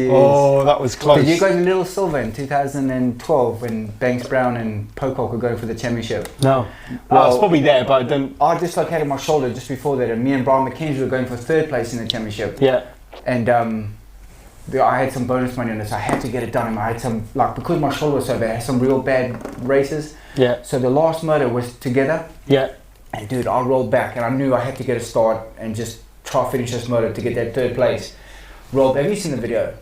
oh, that was close. Did you go to Little Silver in 2012 when Banks Brown and Pocock were going for the championship? No. Well, I was probably there, but I didn't. I dislocated my shoulder just before that, and me and Brian McKenzie were going for 3rd place in the championship. Yeah. And I had some bonus money on this. I had to get it done. And I had some, like, because my shoulder was so bad, I had some real bad races. Yeah. So the last motor was together. Yeah. And dude, I rolled back and I knew I had to get a start and just try to finish this motor to get that 3rd place. Rolled. Have you seen the video?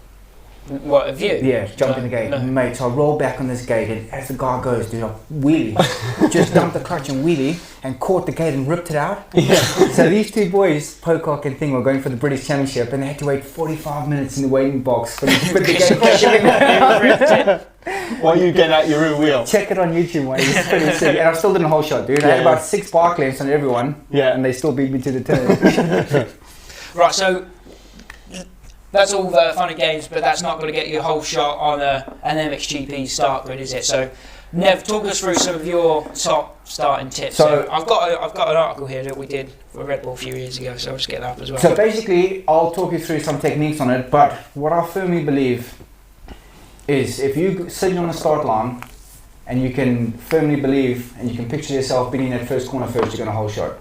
What, of you? Yeah, jumped in the gate. No. Mate, so I rolled back on this gate and as the guy goes, dude, I wheelie. Just dumped the clutch and wheelie and caught the gate and ripped it out. Yeah. So these two boys, Pocock and Thing, were going for the British Championship and they had to wait 45 minutes in the waiting box for the gate. While you get out your rear wheel. Check it on YouTube, mate. It's pretty sick. And I still did a whole shot, dude. I had about 6 bike lengths on everyone. Yeah. And they still beat me to the turn. Right, so that's all the fun and games, but that's not going to get you a whole shot on an MXGP start grid, is it? So Nev, talk us through some of your top starting tips. So I've got an article here that we did for Red Bull a few years ago, so I'll just get that up as well. So basically, I'll talk you through some techniques on it, but what I firmly believe is if you sit on the start line and you can firmly believe and you can picture yourself being in that first corner first, you're going to hold shot.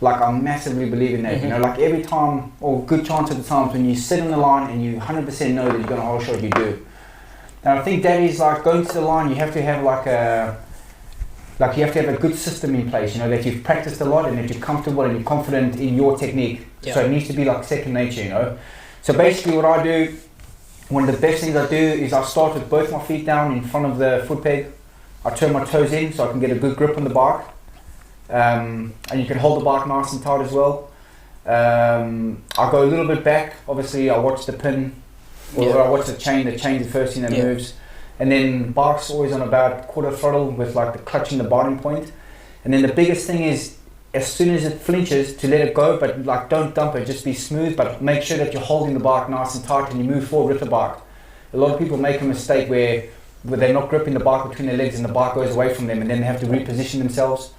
Like, I massively believe in that, you know, like every time, or good chance of the times when you sit on the line and you 100% know that you're going to hold shot, you do. And I think that is like going to the line, you have to have you have to have a good system in place, you know, that you've practiced a lot and that you're comfortable and you're confident in your technique. Yeah. So it needs to be like second nature, you know. So basically what I do, one of the best things I do is I start with both my feet down in front of the foot peg. I turn my toes in so I can get a good grip on the bike. And you can hold the bike nice and tight as well. I go a little bit back, obviously I watch the pin, or I watch the chain is the first thing that moves. And then bike's always on about quarter throttle with like the clutch in the bottom point. And then the biggest thing is, as soon as it flinches, to let it go, but like don't dump it, just be smooth, but make sure that you're holding the bike nice and tight and you move forward with the bike. A lot of people make a mistake where they're not gripping the bike between their legs and the bike goes away from them and then they have to reposition themselves.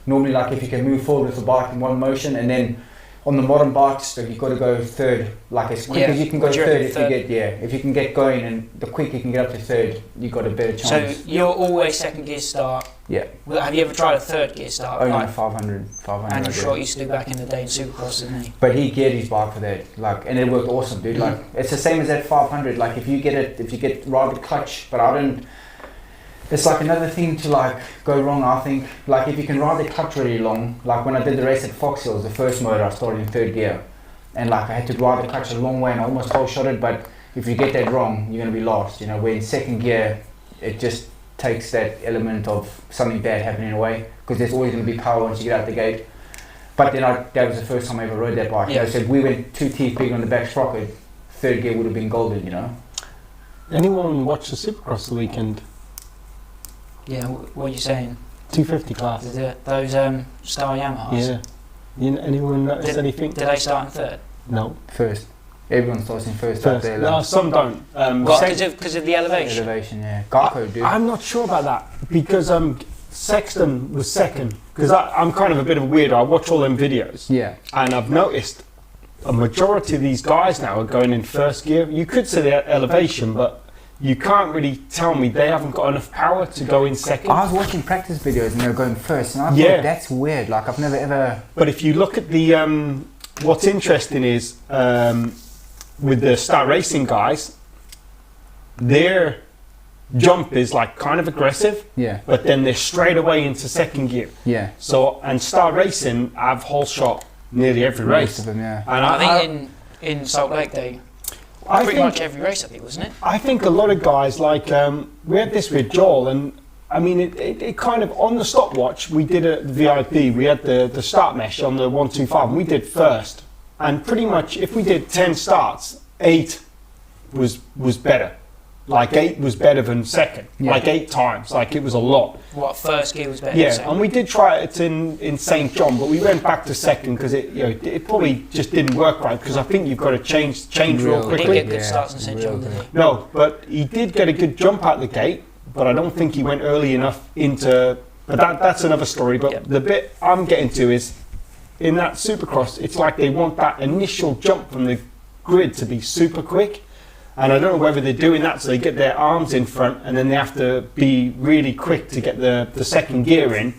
Normally, like if you can move forward with the bike in one motion, and then on the modern bikes, you've got to go third, like as quick as you can go third. If you can get going, and the quicker you can get up to third, you've got a better chance. So you're always second gear start. Yeah. Well, have you ever tried a third gear start? Only 500. Andrew Short used to do back in the day in Supercross, didn't he? But he geared his bike for that, like, and it worked awesome, dude. Like, it's the same as that 500. Like, if you get right with clutch, but I don't. It's like another thing to like go wrong, I think. Like if you can ride the clutch really long, like when I did the race at Fox Hills, the first motor I started in third gear, and like I had to ride the clutch a long way and I almost whole shot it, but if you get that wrong, you're going to be lost, you know. Where in second gear, it just takes that element of something bad happening away, because there's always going to be power once you get out the gate. But then that was the first time I ever rode that bike. Yeah. You know, so if we went 2 teeth big on the back sprocket, third gear would have been golden, you know. Anyone watch the Supercross the weekend? Yeah, what are you saying? 250 class. Those Star Yamahas? Yeah. Anyone notice anything? Did they start in third? No. First. Everyone starts in first. Up there, no, some don't. Because of the elevation? Elevation, yeah. Garco, dude. I'm not sure about that, because Sexton was second. Because I'm kind of a bit of a weirdo. I watch all them videos. Yeah. And I've noticed a majority of these guys now are going in first gear. You could say they're elevation, but you can't really tell me they haven't got enough power to go in second. I was watching practice videos and they were going first, and I thought that's weird. Like I've never ever. But if you look at the, what's interesting is with the Star Racing guys, their jump is like kind of aggressive. Yeah. But then they're straight away into second gear. Yeah. So and Star Racing have whole shot nearly every race. Most of them, yeah. And I think in Salt Lake pretty much every race, I think, wasn't it? I think a lot of guys, like, we had this with Joel, and I mean, it kind of, on the stopwatch, we did a VIP, we had the start mesh on the 125, and we did first. And pretty much, if we did 10 starts, 8 was better. Like 8 was better than second, like 8 times, like it was a lot. What, first gear was better than than second? And we did try it in St. John, but we went back to second because it probably just didn't work right, because I think you've got to change real quickly. He didn't get good starts in St. John, did he? No, but he did get a good jump out the gate, but I don't think he went early enough into, but that's another story. But the bit I'm getting to is, in that Supercross, it's like they want that initial jump from the grid to be super quick. And I don't know whether they're doing that so they get their arms in front and then they have to be really quick to get the second gear in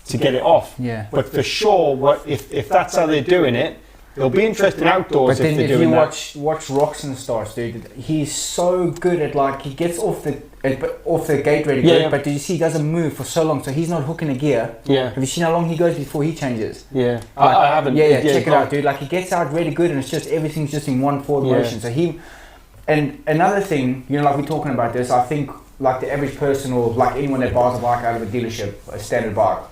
to get it off. Yeah. But for sure, if that's how they're doing it, it'll be interesting outdoors if they're doing that. But then if you watch Roxon starts, dude, he's so good at, like, he gets off the gate really good, but did you see he doesn't move for so long, so he's not hooking a gear. Yeah. Have you seen how long he goes before he changes? Yeah. Like, I haven't. Yeah, check it out, dude. Like, he gets out really good and it's just everything's just in one forward motion. So and another thing, you know, like we're talking about this, I think like the average person or like anyone that buys a bike out of a dealership, a standard bike,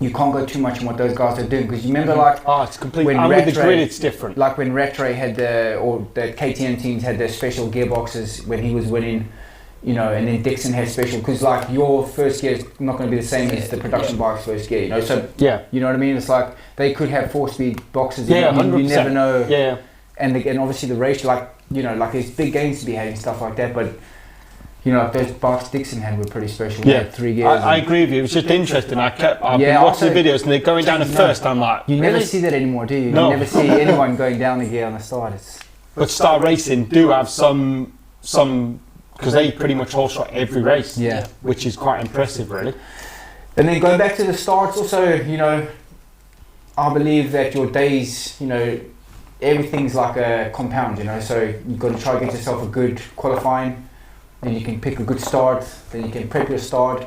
you can't go too much on what those guys are doing, because you remember like it's completely, and with the grid it's different. Like when Rattray had the KTM teams had their special gearboxes when he was winning, you know, and then Dixon had special, because like your first gear is not going to be the same as the production bike's first gear, you know, so you know what I mean, it's like they could have 4-speed boxes, you never know. And obviously the race, like, you know, like there's big gains to be had and stuff like that, but You know, like those bikes Dixon had were pretty special. Yeah. They had 3 gears. I agree with you. It was just interesting. I've been Yeah, watching the also- videos and they're going down at first. I'm like, You really? never see that anymore, do you? No. You never see anyone going down the gear on the start. But Star Racing do have some because they pretty much all shot every race. Yeah. Which is quite impressive, really. And then going back to the starts, also, you know, I believe that your days, you know, everything's like a compound, you know, so you've got to try to get yourself a good qualifying, then you can pick a good start, then you can prep your start,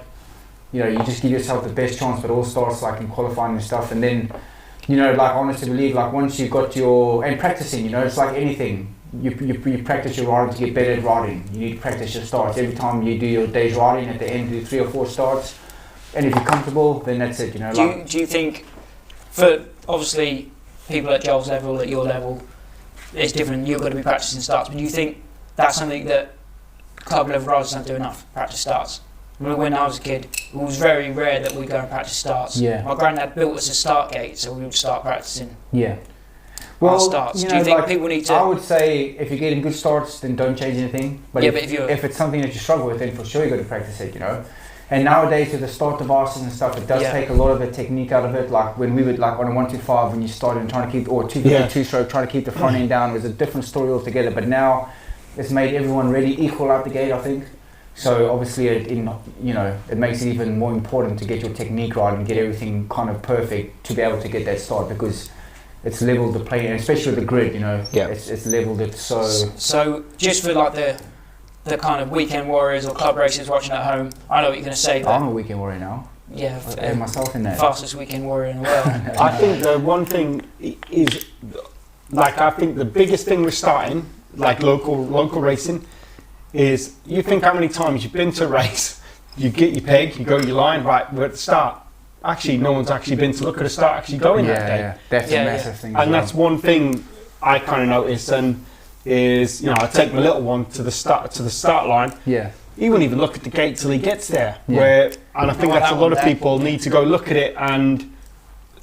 you know, you just give yourself the best chance, but all starts like in qualifying and stuff, and then, you know, like honestly believe, like once you've got and practicing, you know, it's like anything, you practice your riding to get better at riding, you need to practice your starts, every time you do your day's riding, at the end do 3 or 4 starts, and if you're comfortable, then that's it, you know. Do you think, for obviously people at Joel's level, at your level, it's different, you've got to be practicing starts, but do you think that's something that club level riders don't do enough, practice starts? When I was a kid, it was very rare that we'd go and practice starts. Yeah. My granddad built us a start gate, so we would start practicing Yeah. our starts. You Do you know, think like, people need to... I would say if you're getting good starts, then don't change anything. But Yeah, if, but if you're- if it's something that you struggle with, then for sure you got to practice it, you know. And nowadays with the start devices and stuff, it does Yeah. take a lot of the technique out of it. Like when we would like on a 125 when you started and trying to keep, or 252 stroke, trying to keep the front end down, it was a different story altogether. But now it's made everyone really equal out the gate, I think. So obviously, it makes it even more important to get your technique right and get everything kind of perfect to be able to get that start, because it's leveled the plane, and especially with the grid, you know, Yeah. it's leveled it so. So just for like the kind of weekend warriors or club racers watching at home, I know what you're going to say, but I'm a weekend warrior now. yeah, I have myself in there. fastest weekend warrior in the world. I think the one thing is, like, I think the biggest thing with starting, like local racing, is you think how many times you've been to a race, you get your peg, you go your line, right, we're at the start. Actually, no one's actually been to look at the start actually going that day. Yeah, that's Yeah, a yeah. massive thing. as And well. that's one thing I kind of noticed, and is, you know, I take my little one to the start line. Yeah. He won't even look at the gate till he gets there. Yeah. And I think Well, that's a that lot one of there. people need to go look at it and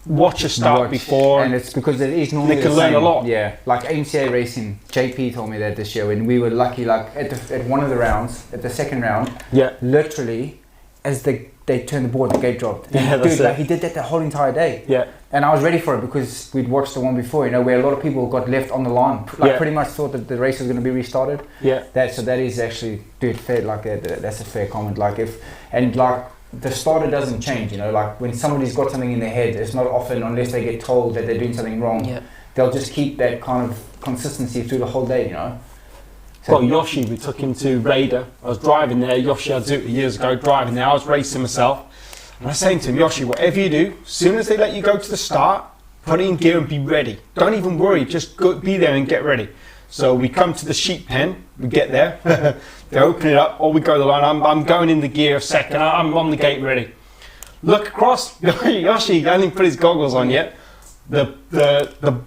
watch a start before. And it's because it is normally They can the learn a same. lot. Yeah, like AMCA racing, JP told me that this year when we were lucky, like at one of the rounds, at the second round, Yeah. literally as they turned the board, the gate dropped. Yeah, Dude, that's like it. he did that the whole entire day. Yeah. And I was ready for it because we'd watched the one before, you know, where a lot of people got left on the line, like Yeah. pretty much thought that the race was going to be restarted. Yeah. That is actually, dude, fair. Like that's a fair comment. Like the starter doesn't change. You know, like when somebody's got something in their head, it's not often unless they get told that they're doing something wrong. Yeah. They'll just keep that kind of consistency through the whole day. You know. Well, Yoshi, we took him to Raider. I was driving there. Yoshi, I'd do it years ago, driving there. I was racing myself. And I was saying to him, Yoshi, whatever you do, as soon as they let you go to the start, put it in gear and be ready. Don't even worry, just go, be there and get ready. So we come to the sheep pen, we get there, they open it up, or we go to the line, I'm going in the gear a second, I'm on the gate ready. Look across, Yoshi hasn't put his goggles on yet, the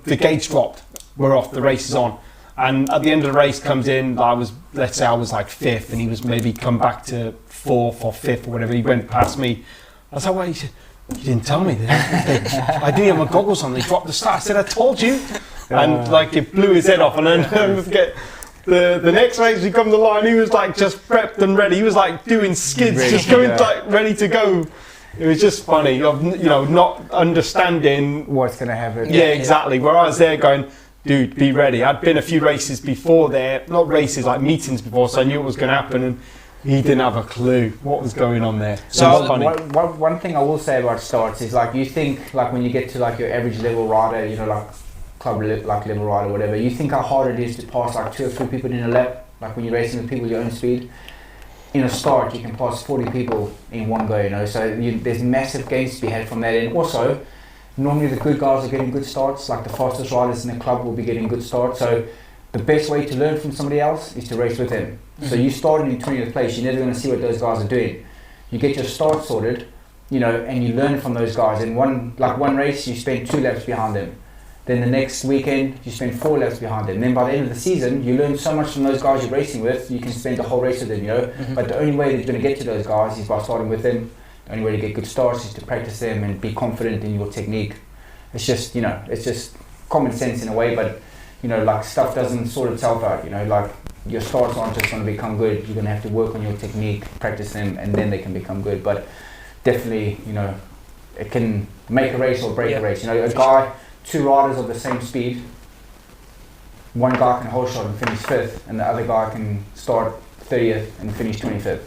gate's dropped, we're off, the race is on. And at the end of the race comes in, let's say I was like 5th, and he was maybe come back to 4th or 5th or whatever, he went past me. I was like, well, he said, you didn't tell me that. I didn't have my goggles on, they dropped the start. I said, I told you. And like it blew his head off. And then the next race we come to the line, he was like just prepped and ready. He was like doing skids, Ready just to going go. like ready to go. It was just funny, of, you know, not understanding. What's going to happen? Yeah, exactly. Where I was there going, dude, be ready. I'd been a few races before there, not races, like meetings before, so I knew what was going to happen. And he didn't have a clue what was going on there. So It was funny. one thing I will say about starts is like you think like when you get to like your average level rider, you know, like club like level rider, whatever, you think how hard it is to pass like 2 or 3 people in a lap. Like when you're racing with people your own speed, in a start you can pass 40 people in one go. You know, so there's massive gains to be had from that. And also, normally the good guys are getting good starts. Like the fastest riders in the club will be getting good starts. So the best way to learn from somebody else is to race with them. So you started in 20th place, you're never going to see what those guys are doing. You get your start sorted, you know, and you learn from those guys. In one race, you spend 2 laps behind them. Then the next weekend, you spend 4 laps behind them. Then by the end of the season, you learn so much from those guys you're racing with, you can spend the whole race with them, you know. But the only way that you're going to get to those guys is by starting with them. The only way to get good starts is to practice them and be confident in your technique. It's just, you know, it's just common sense in a way, but, you know, like stuff doesn't sort itself out, you know, like your starts aren't just going to become good. You're going to have to work on your technique, practice them, and then they can become good. But definitely, you know, it can make a race or break a race. You know, a guy, two riders of the same speed, one guy can whole shot and finish 5th, and the other guy can start 30th and finish 25th.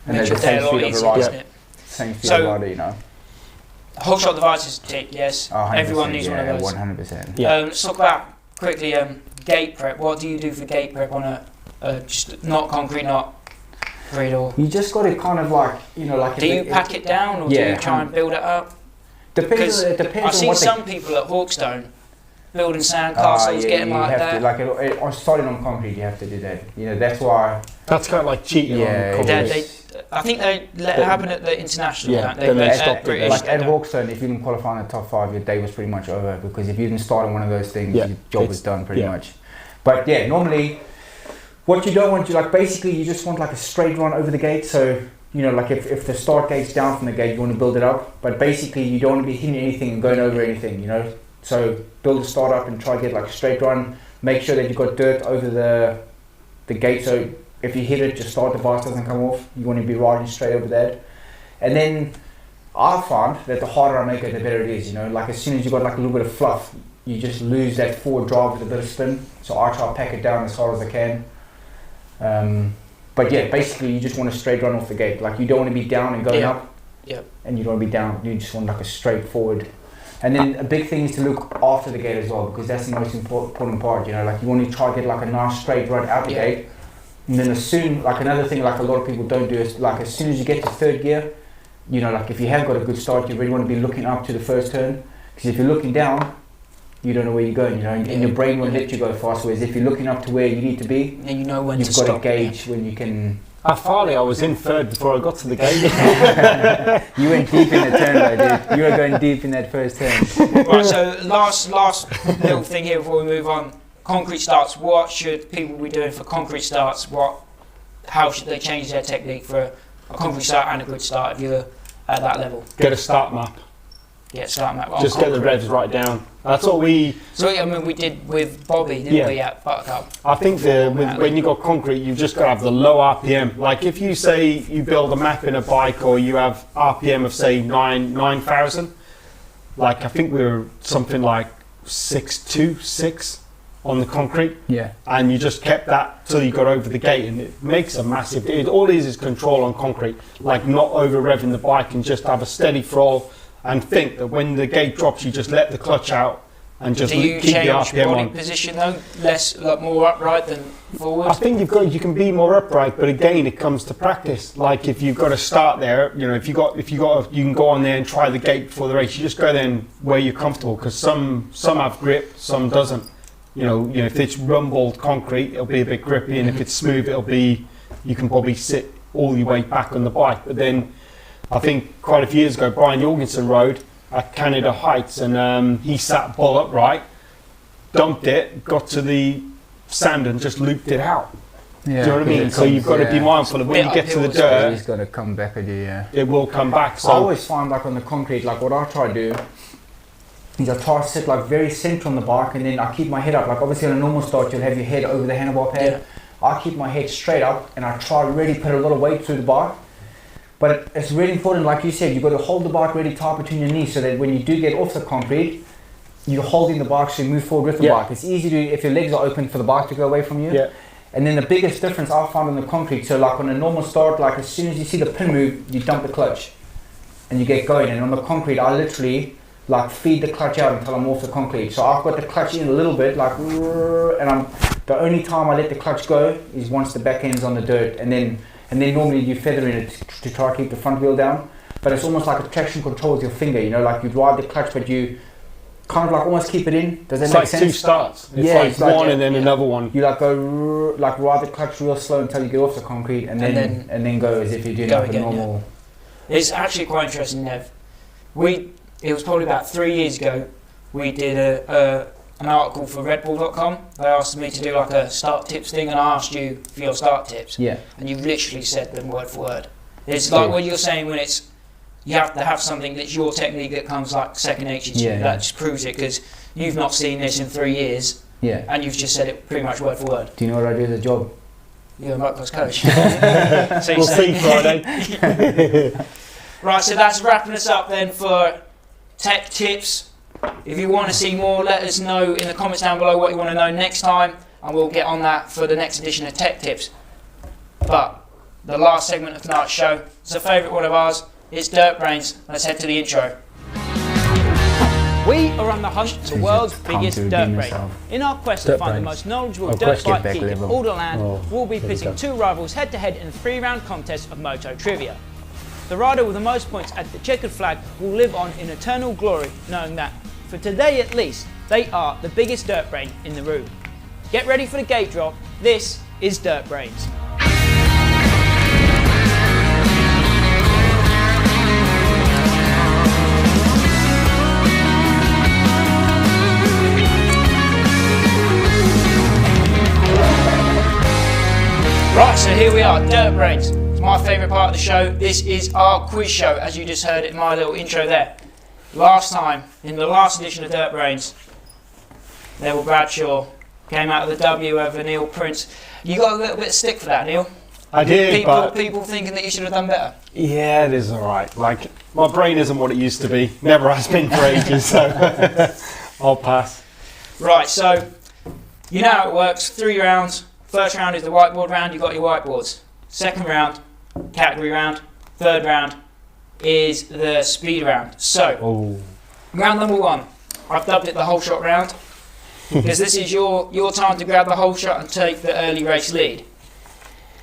And they're the same speed of a rider. Same speed of a rider, you know. Whole shot devices, tick, yes. Everyone needs one of those. 100%. Let's talk about quickly gate prep. What do you do for gate prep on a just not concrete, not grid? You just got to kind of like, you know, like. Do you pack it down or do you try and build it up? Depends. It depends. I've seen some people at Hawkstone building sandcastles, getting like that. Starting on concrete, you have to do that. You know, that's why. That's kind of like cheating on concrete. I think they let it happen at the international. Yeah, they stopped it. Like at Hawkstone, if you didn't qualify in the top 5, your day was pretty much over, because if you didn't start on one of those things, your job was done pretty much. But yeah, normally, what you don't want to, like, basically you just want like a straight run over the gate. So, you know, like if the start gate's down from the gate, you want to build it up. But basically you don't want to be hitting anything and going over anything, you know. So build the start up and try to get like a straight run. Make sure that you've got dirt over the gate, so if you hit it, your start device doesn't come off. You want to be riding straight over that. And then I found that the harder I make it, the better it is, you know. Like as soon as you've got like a little bit of fluff, you just lose that forward drive with a bit of spin. So I try to pack it down as hard as I can. But yeah, basically you just want a straight run off the gate. Like you don't want to be down and going up. And you don't want to be down. You just want like a straight forward. And then a big thing is to look after the gate as well, because that's the most important part, you know. Like you want to try to get like a nice straight run out the gate. And then as soon, like another thing like a lot of people don't do is, like as soon as you get to 3rd gear, you know, like if you have got a good start, you really want to be looking up to the first turn. Because if you're looking down, you don't know where you're going, you know, and your brain won't let you go fast. Whereas if you're looking up to where you need to be, and you know when you've got to gauge when you can. At Farley, I was in 3rd before I got to the gate. You went deep in the turn though, dude. You were going deep in that first turn. Right, so last little thing here before we move on. Concrete starts, what should people be doing for concrete starts? How should they change their technique for a concrete start and a grid start if you're at that level? Get a start map. Start map. Just get the revs right down. That's what we... So I mean, we did with Bobby, didn't we, at Buttercup? I think when you got concrete, you've just got to have the low RPM. Like if you say you build a map in a bike, or you have RPM of say 9,000, like I think we were something like 6.26 on the concrete, and you just kept that till you got over the gate, and it makes a massive. All it is control on concrete, like not over revving the bike, and just have a steady throttle, and think that when the gate drops, you just let the clutch out and just keep the RPM on. Do you change body position though, more upright than forward? I think you can be more upright, but again, it comes to practice. Like if you've got to start there, you know, if you can go on there and try the gate before the race. You just go there where you're comfortable, because some have grip, some doesn't. You know, if it's rumbled concrete, it'll be a bit grippy, and if it's smooth, you can probably sit all your weight back on the bike. But then, I think quite a few years ago, Brian Jorgensen rode at Canada Heights, and he sat bolt upright, dumped it, got to the sand, and just looped it out. Do you know what I mean? So you've got to be mindful of when you get to the dirt. It's got to come back at you. It will come back. So I always find, like on the concrete, like what I try to do is I try to sit like very central on the bike, and then I keep my head up. Like obviously on a normal start, you'll have your head over the handlebar pad. I keep my head straight up, and I try to really put a lot of weight through the bike. But it's really important, like you said, you've got to hold the bike really tight between your knees, so that when you do get off the concrete, you're holding the bike so you move forward with the bike. It's easy to, if your legs are open, for the bike to go away from you. And then the biggest difference I found on the concrete, so like on a normal start, like as soon as you see the pin move, you dump the clutch and you get going. And on the concrete, I literally like feed the clutch out until I'm off the concrete. So I've got the clutch in a little bit, like, and the only time I let the clutch go is once the back end's on the dirt, and then normally you feather in it to try to keep the front wheel down. But it's almost like a traction control with your finger, you know, like you ride the clutch, but you kind of like almost keep it in. Does that make sense? It's like two starts. It's like one and then another one. You like go, like ride the clutch real slow until you get off the concrete, and then go as if you're doing like a normal. It's actually quite interesting, Nev. It was probably about 3 years ago, we did an article for redbull.com. They asked me to do like a start tips thing, and I asked you for your start tips. And you literally said them word for word. It's like what you're saying when it's, you have to have something that's your technique that comes like second nature to you. That just proves it, because you've not seen this in 3 years, and you've just said it pretty much word for word. Do you know what I do as a job? You're a motocross coach. So We'll see Friday. Right, so that's wrapping us up then for tech tips. If you want to see more, let us know in the comments down below what you want to know next time, and we'll get on that for the next edition of Tech Tips. But the last segment of tonight's show is a favourite one of ours. It's Dirt Brains. Let's head to the intro. We are on the hunt for the world's biggest dirt brain. In our quest to find the most knowledgeable dirt bike geek in all the land, we'll be pitting two rivals head to head in a 3-round contest of Moto trivia. The rider with the most points at the checkered flag will live on in eternal glory, knowing that, for today at least, they are the biggest dirt brain in the room. Get ready for the gate drop. This is Dirt Brains. Right, so here we are, Dirt Brains. It's my favourite part of the show. This is our quiz show, as you just heard in my little intro there. Last time, in the last edition of Dirt Brains, Nev Bradshaw came out of the W over Neil Prince. You got a little bit of stick for that, Neil. I did, people thinking that you should have done better. Yeah, it is alright. Like, my brain isn't what it used to be. Never has been for ages, so I'll pass. Right, so you know how it works. 3 rounds. First round is the whiteboard round. You got your whiteboards. Second round, category round. Third round is the speed round. So, round number 1. I've dubbed it the whole shot round because this is your time to grab the whole shot and take the early race lead.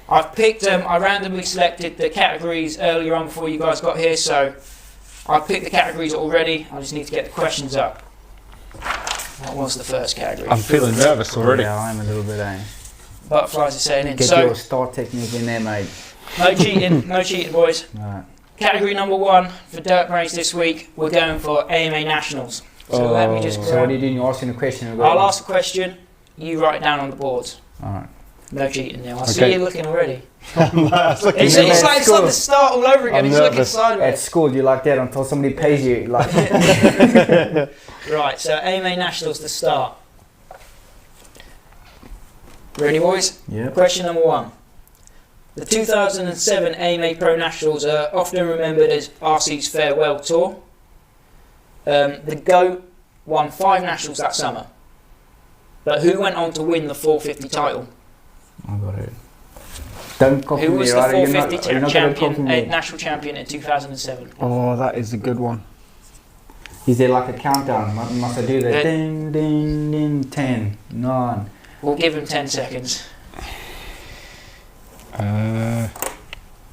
I've picked I randomly selected the categories earlier on before you guys got here, so I've picked the categories already. I just need to get the questions up. What was the first category? I'm feeling nervous already. Yeah, I'm a little bit, Butterflies are setting in. Get So, your start technique in there, mate. no cheating, boys. Right. Category number 1 for Dirt Brains this week, we're going for AMA Nationals. So let me just So what are you doing? You're asking a question? I'll ask a question, you write it down on the boards. Alright. No cheating now. I Okay. see you looking already. It's looking It's nervous. like the start all over again. I'm He's looking nervous. At sideways. school, you like that until somebody pays you. Like, Right, so AMA Nationals to start. Ready, boys? yep. Question number 1. The 2007 AMA Pro Nationals are often remembered as RC's farewell tour. The GOAT won 5 Nationals that summer. But who went on to win the 450 title? I got it. Don't copy Who me, was the right? 450 You're not gonna copy champion, me. national champion in 2007? Oh, that is a good one. Is there like a countdown? Must I do that? Yeah. Ding, ding, ding, 10, 9. We'll give him 10 seconds.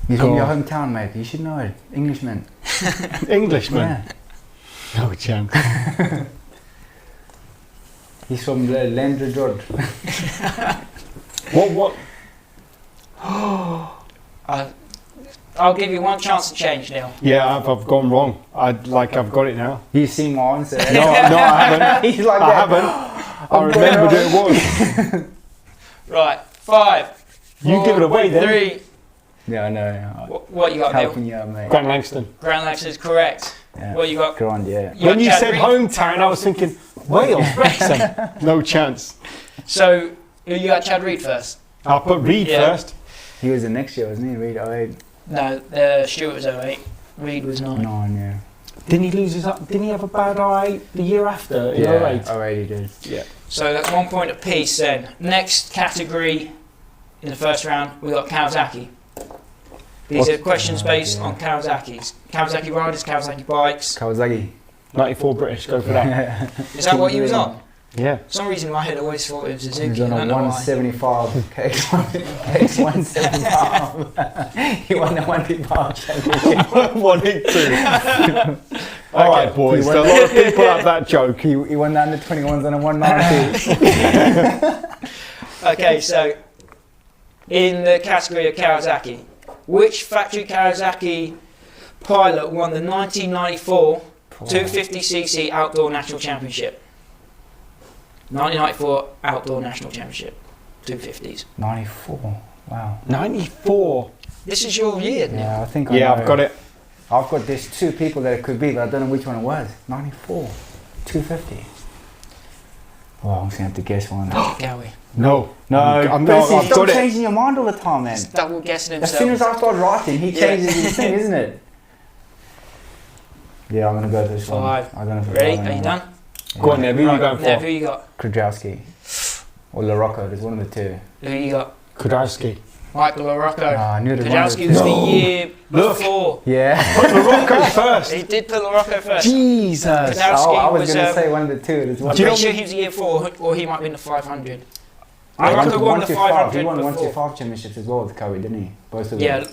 He's from Go your on. hometown, mate. You should know it. Englishman. Englishman. Yeah. No chance. He's from Landry George. What? I'll give you one chance to change, Neil. Yeah, I've gone wrong. I've got it now. He's seen my answer. No, I haven't. He's like I that. haven't. I remembered who it was. Right, 5. You give it away then. 3. Yeah, I know. Yeah. What you got, Neil? Helping you out, mate. Grant Langston. Grant Langston is correct. Yeah. What you got? Grand, yeah. When got you Chad said Reed? hometown, I was thinking Wales, Wrexham. No chance. So, you got Chad Reed first? I'll put Reed Yeah. first. He was the next year, wasn't he? Reed 08. No, Stuart was 08. Reed was 9. 9, yeah. Didn't he lose his? Didn't he have a bad eye the year after? In Yeah, 08? 08 he did. Yeah. So that's 1 point apiece then. Next category in the first round, we got Kawasaki. These are questions based on Kawasaki's. Kawasaki riders, Kawasaki bikes. Kawasaki. 94 British, go for that. Is that what you was on? Yeah. For some reason in my head I always thought it was He Suzuki. was I on don't a know why. 175 KX 175. He won the 125 championship. 1 and 2. All right, boys. He A won- lot of people have that joke. He won the under 21s on a 190. Okay, so in the category of Kawasaki, which factory Kawasaki pilot won the 1994 250cc Outdoor National Championship? 1994 Outdoor National Championship, 250s. 94. Wow. 94. This is your year, Nick. Yeah, I think I Yeah, know. I've got it. I've got there's 2 people that it could be, but I don't know which one it was. 94. 250. Oh, I'm just gonna have to guess one. Gowie. No. No, I've stop got it. changing your mind all the time, man. He's double guessing As soon himself. as I start writing, he changes his thing, isn't it? Yeah, I'm gonna go for this one. 5. I'm gonna Ready? Are you done? Go on, Nev. Who are you going Nev, for? who you got? Krajowski or LaRocco. There's one of the two. Who you got? Kudowski. Michael LaRocco. I knew it was one of the Kajowski was two. the year Look. before. Yeah. Put LaRocco first. He did put LaRocco first. Jesus. Kajowski Oh, I was was, gonna say one of the two. There's one. I'm pretty sure he was the year 4, or he might be in the 500. He LaRocco won the 500 He won before. 125 championships as well with Kobe, didn't he? Both of them. Yeah, it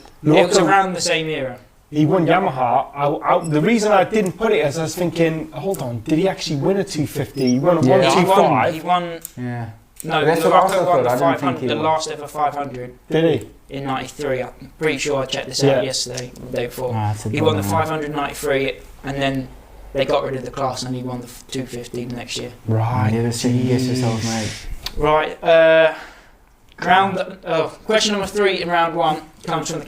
was LaRocco- around the same era. He won Yamaha. The reason I didn't put it is I was thinking, hold on, did he actually win a 250? He won a Yeah. 125. He won. Yeah. No, That's what I also LaRocco won thought. the I didn't think 500, he the won. last ever 500 Did he? in '93. I'm pretty sure I checked this Yeah. out yesterday, the day before. Ah, that's a He good won the one. 593, and then they got rid of the class, and he won the 250 the next year. Right. Never second guess yourself, mate. Right. Question number 3 in round 1 comes from the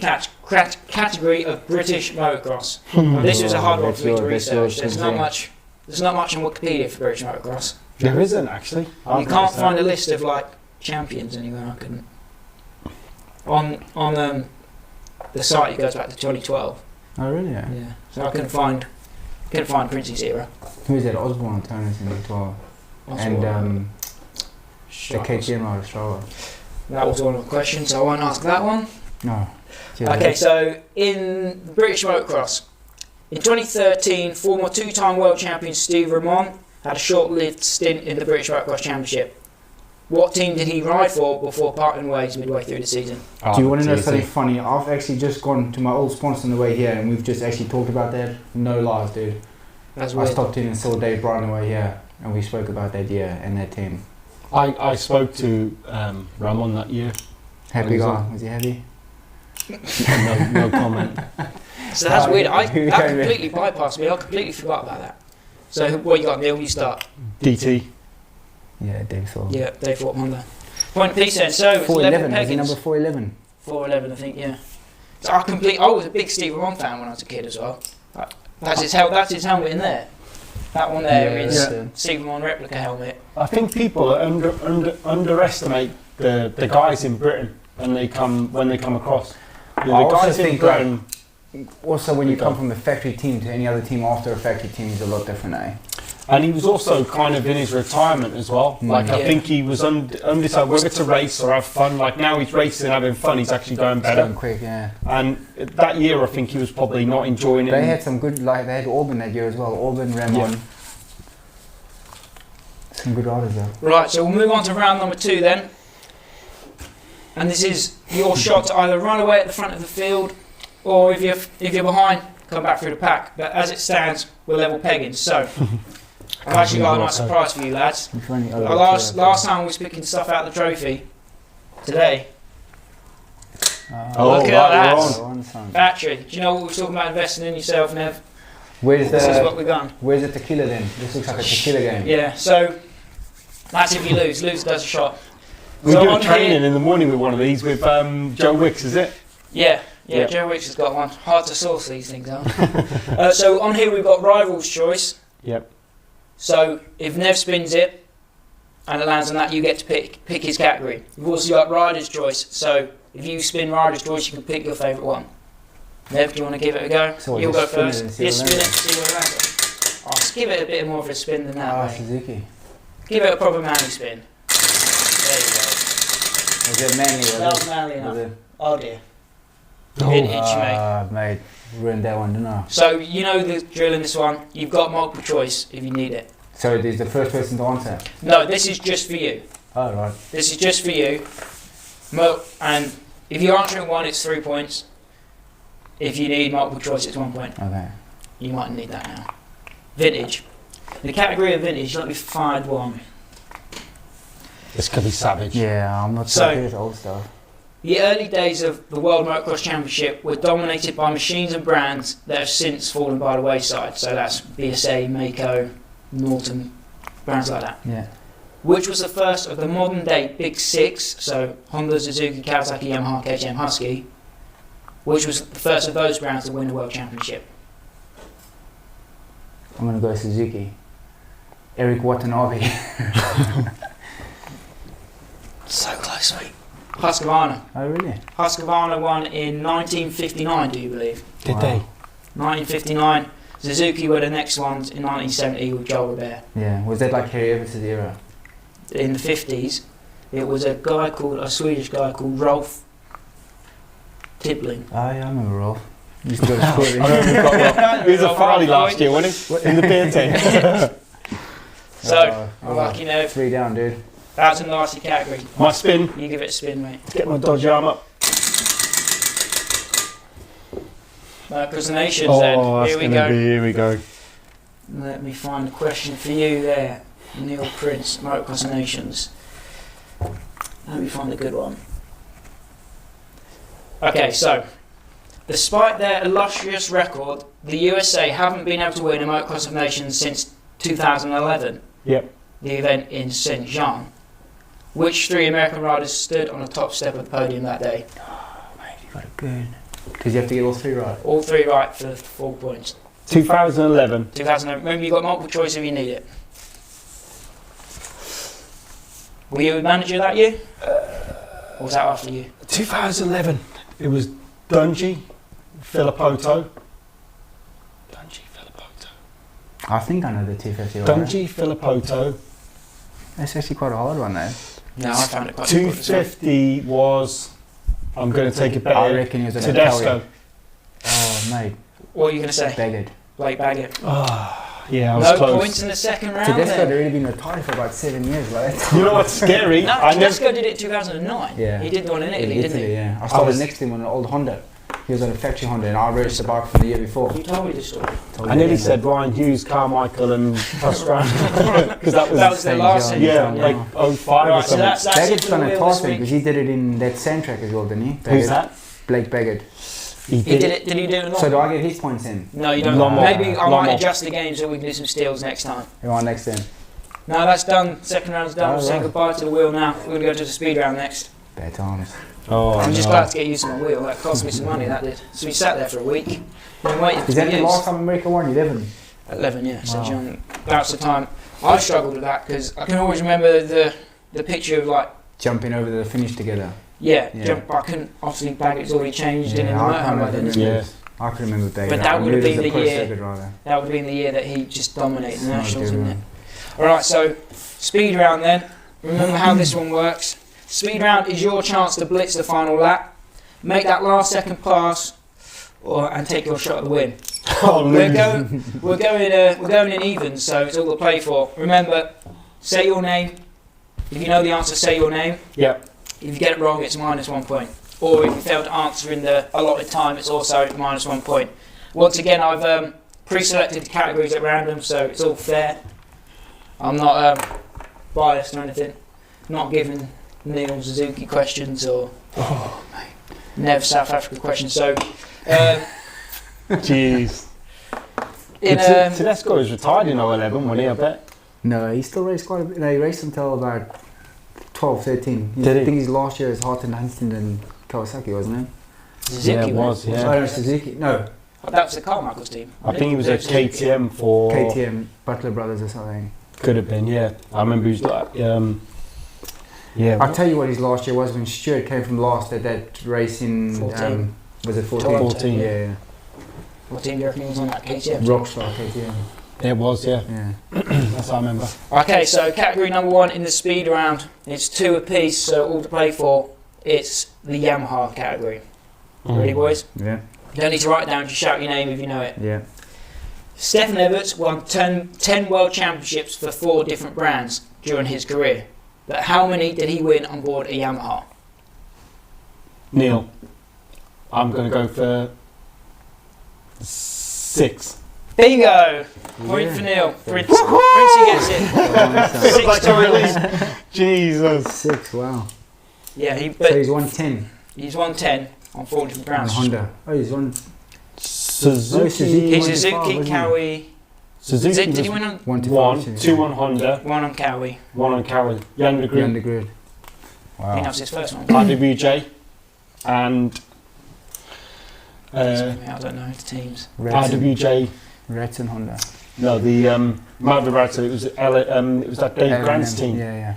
category of British motocross. This was a hard one for me to research. There's not much on Wikipedia for British motocross. There isn't actually. You can't find a list of like champions anywhere. I couldn't. On the site, it goes back to 2012. Oh, really? Yeah. So I couldn't find Princey's era. Who is that? Osborne Turners in 12. And the KTM rider, Strava. That was one of the questions, so I won't ask that one. No. Okay, so in British motocross, in 2013, former 2-time world champion Steve Ramon had a short-lived stint in the British Motocross Championship. What team did he ride for before parting ways midway through the season? Do you want to know something funny? I've actually just gone to my old sponsor on the way here, and we've just actually talked about that. No lies, dude. That's I weird. stopped in and saw Dave Bryan on the way here, and we spoke about that year and that team. I spoke to Ramon that year. Happy guy. Was he happy? No comment. So that's weird. That Okay. completely bypassed me. I completely forgot about that. So what you got, Neil? You start. DT. Yeah, Dave saw. Yeah, Dave Fort Honda. Point piece then. So it's 411. 11 Was he peggings. number 411? 411, I think. Yeah. So I was a big Steve Ramon fan when I was a kid as well. That's his helmet in there. That one there is Yeah. Steve Ramon replica helmet. I think people underestimate the guys in Britain when they come across. I The also guys in think, Britain. Also, when you Okay. come from a factory team to any other team after a factory team is a lot different, eh? And he was also kind of in his retirement as well. Like I Yeah. think he was undecided whether to race or have fun. Like now he's racing and having fun. He's actually going It's better. going quick, yeah. And that year I think he was probably not enjoying it. They had some good, like they had Auburn that year as well. Auburn, Ramon. Yeah. Some good riders though. Right, so we'll move on to round number 2 then. And this is your shot to either run away at the front of the field, or if you're behind, come back through the pack. But as it stands, we're level pegging. So I've actually got a nice surprise for you lads. It's running over Last time we was picking stuff out of the trophy. Today, Oh, look at right, that. we're on. battery. Do you know what we were talking about investing in yourself, Nev? Where's This is what we've done. Where's the tequila then? This looks like a tequila game. Yeah, so that's if you lose. Lose does a shot. We So do on training here- in the morning with one of these with Joe Wicks, is it? Yeah, Yep. Joe Wicks has got one. Hard to source these things, aren't so on here we've got Rival's Choice. Yep. So if Nev spins it and it lands on that, you get to pick his category. You've also got Rider's Choice. So if you spin Rider's Choice, you can pick your favourite one. Nev, do you want to give it a go? So You'll go just spin it first. and see Just what spin it, lands. see what lands. I'll just give it a bit more of a spin than that, mate. Suzuki. Give it a proper manly spin. There you Was it manly? go. That was manly Was enough. it? Oh dear. Vintage, mate. Mate, ruined that one, didn't I? So you know the drill in this one. You've got multiple choice if you need it. So there's the first person to answer. No, this is just for you. Oh, right. This is just for you. And if you're answering one, it's 3 points. If you need multiple choice, it's 1 point. Okay. You might need that now. Vintage. In the category of vintage, let me find one. This could be savage. Yeah, I'm not So- so good at old stuff. The early days of the World Motocross Championship were dominated by machines and brands that have since fallen by the wayside. So that's BSA, Mako, Norton, brands like that. Yeah. Which was the first of the modern day Big Six, so Honda, Suzuki, Kawasaki, Yamaha, KTM, Husky, which was the first of those brands to win the World Championship. I'm gonna go Suzuki. Eric Watanabe. So close, mate. Husqvarna. Oh, really? Husqvarna won in 1959, do you believe? Did they? 1959. Suzuki were the next ones in 1970 with Joel Robert. Yeah. Was that like Harry Everts' era? In the 50s, it was a Swedish guy called Rolf Tibbling. Oh, yeah, I remember Rolf. Used to go to school. I remember quite well. He was a Farley last year, wasn't he? In the beer tent. So, lucky Nev. 3 down, dude. That's a nasty category. My spin. You give it a spin, mate. Get my dodgy arm up. Impersonations Oh, then. that's Here we gonna go. be. Here we go. Let me find a question for you there, Neil Prince, Motocross Nations. Let me find a good one. Okay, so, despite their illustrious record, the USA haven't been able to win a Motocross of Nations since 2011, Yep. the event in St. Jean. Which 3 American riders stood on the top step of the podium that day? Oh, mate, you got it good. Because you have to get all 3 right. All 3 right for 4 points. 2011. 2011. Remember, you've got multiple choice if you need it. Were you a manager that year? Or was that after you? 2011. It was Dungy, Filippoto. I think I know the Toofast era. Dungy, Filippoto. That's actually quite a hard one, though. No, I found it quite difficult as well. 250 was. I'm going to take it back. I reckon he was an Tedesco. Italian. Oh, mate. What are you going to say? Baggett. Blake Baggett. Oh, yeah, I was No close. points in the second round. Tedesco had then. already been retired for about 7 years, right? You know what's scary? No, I Tedesco did it in 2009. Yeah. He did one in Italy, didn't he? Yeah. I started was- next to him on an old Honda. He was on a factory Honda, and I raced the bike from the year before. You told me this story. I nearly said Ryan Hughes, Carmichael, and Pastrana because that That was their St. last John, season. yeah, like 05 or Right, so something. that's it Baggett's for done the a wheel task this thing because week. he did it in that sand track as well, didn't he? Who's Baggett. that? Blake Baggett. He did it. Did he do it? Not? So do I get his points in? No, you don't. Not more. Maybe I Not might more. adjust the game so we can do some steals next time. Who am I next then? No, that's done. Second round's done. Oh, We'll say right. goodbye to the wheel now. We're going to go to the speed round next. Bad times. Oh, I'm just no. glad to get used to my wheel. That cost me some money, that did. So we sat there for a week. Been waiting Is for that the years. last time America won? 11? 11, yeah. So Wow. John, that's the time. I struggled with that because I can always remember the picture of like, Jumping over the finish together. yeah. Yeah. I couldn't, obviously Baggett's already changed in the I can't motorhome by then, remember. isn't it? Yeah. I can remember Baggett. But that I knew would have he was been a the pro year- circuit rider. That would have been the year that he just dominated the Oh, Nationals, dear wouldn't me. it? Alright, so speed round then. Remember how this one works. Speed round is your chance to blitz the final lap, make that last second pass, and take your shot at the win. Oh, We're going in evens, so it's all to play for. Remember, say your name. If you know the answer, say your name. Yep. If you get it wrong, it's -1 point. Or if you fail to answer in the allotted time, it's also -1 point. Once again, I've pre-selected the categories at random, so it's all fair. I'm not biased or anything. Not giving Neil Suzuki questions or Nev South Africa questions. So, Jeez. in Tedesco was retired in 011, wasn't he? I bet. No, he still raced quite a bit. No, he raced until about 12, 13. Did he? I think his last year was Harton, Huntston and Kawasaki, wasn't Suzuki Yeah, it was, it? yeah. Oh, no, Suzuki. No, that was the Carmichael's team. I think he was at KTM for. KTM, Butler Brothers or something. Could have been, yeah. I remember he was like, yeah. I'll tell you what his last year was when Stuart came from last at that race in... 14. Was it 14? Toronto. 14. Yeah, What team do you reckon he was on that KTM? Rockstar KTM. It was, yeah. Yeah. That's what I remember. Okay, so category number 1 in the speed round. It's 2 apiece, so all to play for. It's the Yamaha category. Ready, boys? Yeah. You don't need to write it down, just shout your name if you know it. Yeah. Stefan Everts won 10 world championships for 4 different brands during his career. But how many did he win on board a Yamaha? Neil, I'm going to go for 6. Bingo! Point for Neil. Princey gets it. 6 titles. Jesus. 6, wow. Yeah, So he's won 10 he's won 10 on 4 different on brands. Honda. Oh, he's won... Suzuki. Suzuki. His Won to Suzuki, five, wasn't he? Cowie. Suzuki Did he was win on 1 to 1, 5. 2 on Honda, 1 on Cowie? 1 on Carroll. Jan de Beyond Groot, the grid. I think that Wow. was his first one. IWJ, and I don't know the teams. IWJ. Rats and Honda. No, the Nev Bradshaw. It was that Dave Grant's team. Yeah.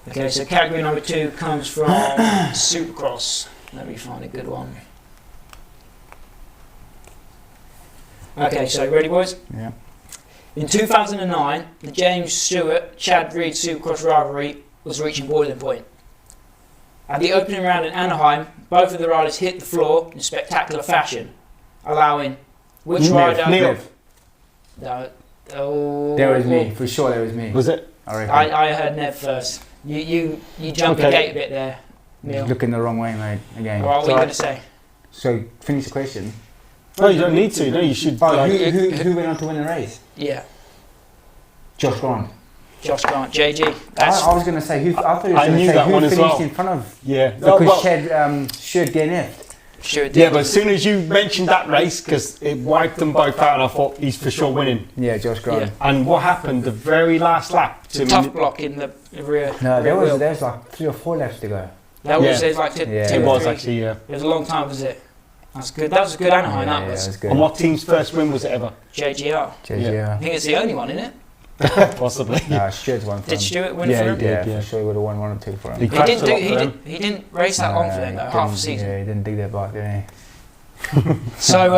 Okay, so category number 2 comes from Supercross. Let me find a good one. Okay, so ready, boys? Yeah. In 2009, the James Stewart-Chad Reed Supercross rivalry was reaching boiling point. At the opening round in Anaheim, both of the riders hit the floor in spectacular fashion, allowing which rider... Nev. No, There was me, for sure. There was me. Was it? I reckon. I heard Nev first. You jumped the gate a bit there, Neil. Looking the wrong way, mate. Again. What were you going to say? So finish the question. No, you don't need to. No, you should. Who went on to win the race? Yeah, Josh Grant. Josh Grant, JG. That's I was going to say who. I thought you were I going to knew say that one who as finished well. in front of. Yeah. Because Chad should DNF. sure did. Yeah, but as soon as you mentioned that race, because it wiped them both out, and I thought he's for sure winning. Yeah, Josh Grant. Yeah. And what happened the very last lap? Tough block in the rear. No, there rear was wheel. like 3 or 4 laps to go. That was Yeah. there's like two, Yeah. two It or was three. actually, yeah. It was a long time, was it? That's good. That was a good Anaheim. Yeah, that was was good. And what team's first win was it ever? JGR. JGR. I think it's the only one, isn't it? Possibly. No, Stuart's won for Did him. Stewart win Yeah, for he him? did. Yeah, for sure he would have won 1 or 2 for him. He He crashed didn't a do. lot He for didn't. He didn't race that long for them though. Half a season. Yeah, he didn't dig that back, did he? So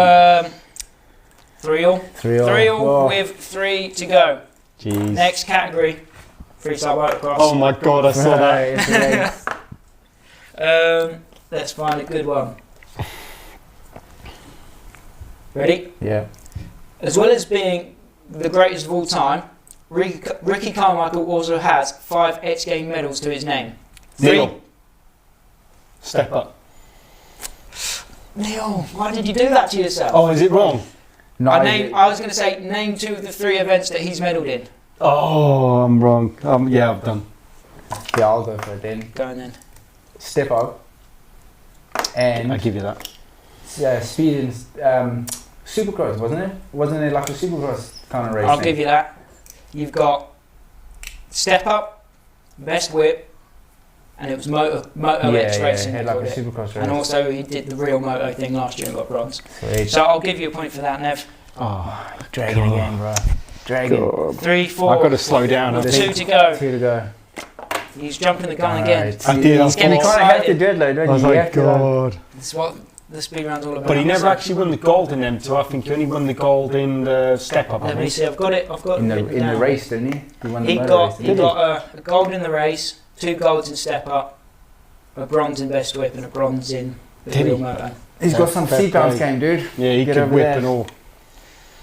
3-all. 3-all. 3-all Whoa. with 3 to go. Jeez. Next category, freestyle motocross. Oh my god, I saw that. Right, Let's find a good one. Ready? yeah. As well as being the greatest of all time, Ricky Carmichael also has 5 X Game medals to his name. Neil. Step up. Neil, why did you do that to yourself? Oh, is it wrong? No, I was going to say, name 2 of the 3 events that he's medalled in. Oh, I'm wrong. Yeah, I've done. yeah, I'll go for it then. Go on then. Step up. And I'll give you that. speed and Supercross, wasn't it? Wasn't it like a Supercross kind of race? I'll give you that. You've got Step Up, Best Whip, and it was Moto X Racing. Yeah, they like called a it. Supercross race. And also he did the real Moto thing last year and got bronze. Sweet. So I'll give you a point for that, Nev. Oh, Dragging again, bro. Dragging. 3, 4. I've got to slow down. I with think. 2 to go. 2 to go. He's jumping the gun again. Alright. I did. I He's getting You kind of have to do it, though, don't I you? was You like, have to, like- God. That's what the speed round's all about. But he never So, actually won the gold in them two. I think he only won the gold in the step up. I Let me think. see. I've got it. in written the down. race, didn't he? He won the He motor got race, he didn't got a gold in the race, 2 golds in Step Up, a bronze in Best Whip, and a bronze in the Did real he? Moto. He's got some Fair seat bounce play. game, dude. Yeah, he Get could over whip there. and all.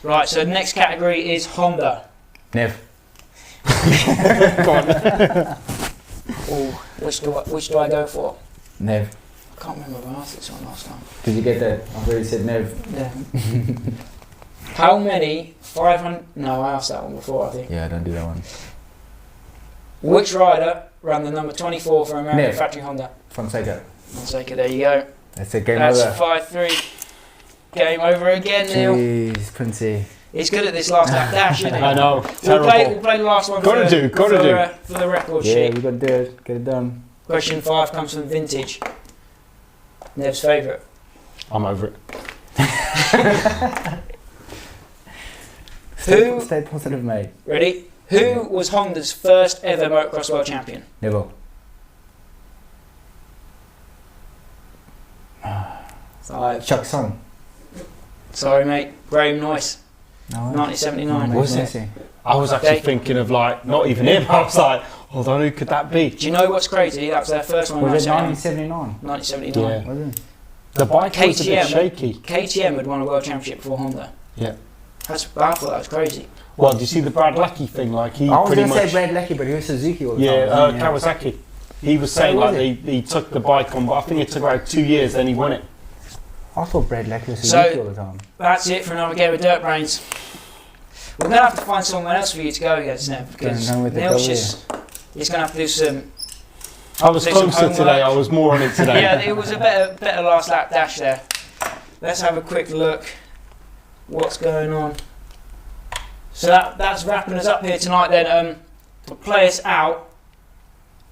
Right. So the next category is Honda. Nev. Go on. Oh, which do I go for? Nev. I can't remember if I asked this one last time. Did you get that? I've already said Nev. Yeah. How many 500? No, I asked that one before. I think. Yeah, don't do that one. Which rider ran the number 24 for American Nev. Factory Honda? Fonseca. Fonseca, there you go. That's a game That's over. 5-3. Game over again, Neil. Jeez, Princey. He's good at this last lap dash, isn't he? I know. We'll Terrible. play the last one Gotta for, do, gotta for, do. For the record Yeah, sheet. we got to do it. Get it done. Question 5 comes from Vintage. Nev's favourite. I'm over it. Who- Stay positive, mate. Ready? Who was Honda's first ever motocross world champion? Neville. 5. Chuck Song. Sorry, mate. Graham Noyce. No, 1979. Was it? I was actually Okay. thinking of like, not even him. I was like, hold on, who could that be? Do you know what's crazy? That was their first one in Was it 1979. 1979? 1979. Yeah. Was it? The bike was a bit KTM. shaky. KTM had won a world championship before Honda. Yeah. I thought that was crazy. Well, do you see the Brad Leckie thing? Like he I was pretty going to say much. Brad Leckie, but he was Suzuki all the Yeah, time. wasn't Kawasaki. He was saying was like he took the bike on, but I think it took about 2 years, then he won it. I thought Brad Leckie was So- Suzuki all the time. That's it for another game of Dirt Brains. We're going to have to find someone else for you to go against now because Going with the Neil's W. he's going to have to do some. I was Do some closer homework. today. I was more on it today. Yeah, it was a better last lap dash there. Let's have a quick look. What's going on? So that's wrapping us up here tonight. Then to play us out,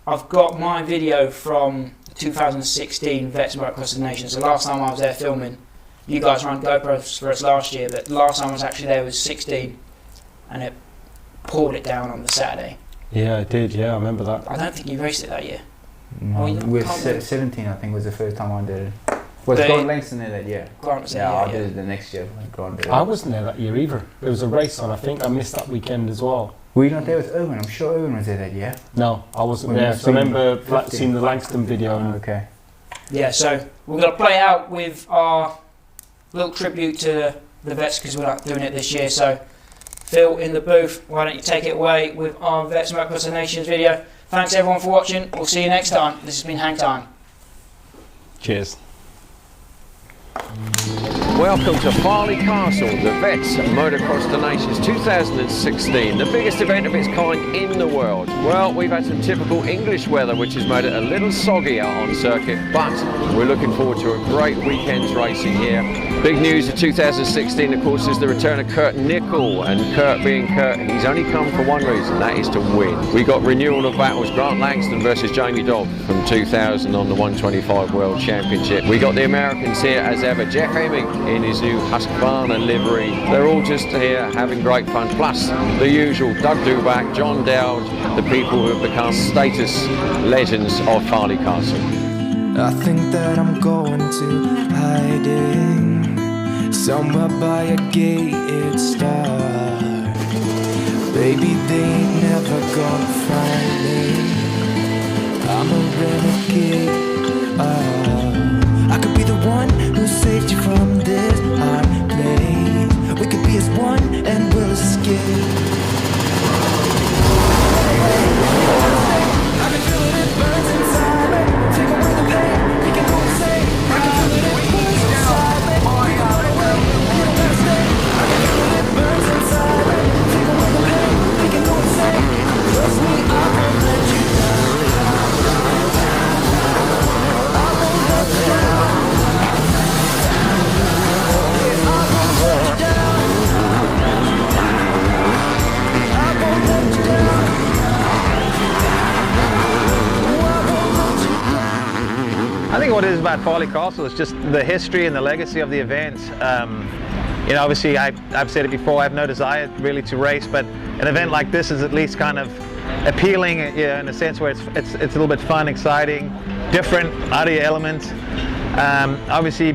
I've got my video from 2016 Vets Motocross of the Nations. The last time I was there filming, you guys run GoPros for us last year, but the last time I was actually there was 16, and it pulled it down on the Saturday. Yeah, it did. Yeah, I remember that. I don't think you raced it that year. No, we were 17, I think, was the first time I did it. Was Grant Langston there that year? Grant was there, yeah, I yeah. did it the next year. Grant did it. I wasn't there that year either. There was a race on, I think. I missed that weekend as well. Were you not there with Owen? I'm sure Owen was there that year. No, I wasn't there. So I remember seeing the Langston video. And okay. Yeah, so we're going to play out with our little tribute to the vets because we're not doing it this year. So, Phil in the booth, why don't you take it away with our Vets Motocross of Nations video. Thanks everyone for watching. We'll see you next time. This has been Hang Time. cheers. Welcome to Farley Castle, the Vets Motocross of the Nations 2016, the biggest event of its kind in the world. Well, we've had some typical English weather which has made it a little soggy out on circuit, but we're looking forward to a great weekend's racing here. Big news of 2016, of course, is the return of Kurt Nickel, and Kurt being Kurt, he's only come for one reason, that is to win. We got renewal of battles, Grant Langston versus Jamie Dobb from 2000 on the 125 World Championship. We got the Americans here as ever, Jeff Hemming in his new Husqvarna livery. They're all just here having great fun, plus the usual Doug Duback, John Dowd, the people who have become status legends of Farley Castle. I think that I'm going to hiding somewhere by a gated star. Baby, they ain't never gonna find me. I'm a renegade. I could be the one who saved you from this hard place. We could be as one and we'll escape. I can feel it, it burns inside me. Take away the pain, we can go insane. I can feel it, it burns inside me. We can run away, we don't gotta stay. I can feel it, it burns inside me. Take away the pain, we can go insane. Trust me, I won't let you down. I won't let you down. I think what it is about Farley Castle is just the history and the legacy of the event. You know, obviously I've said it before, I have no desire really to race, but an event like this is at least kind of appealing, you know, in a sense where it's a little bit fun, exciting, different, out of your element. Obviously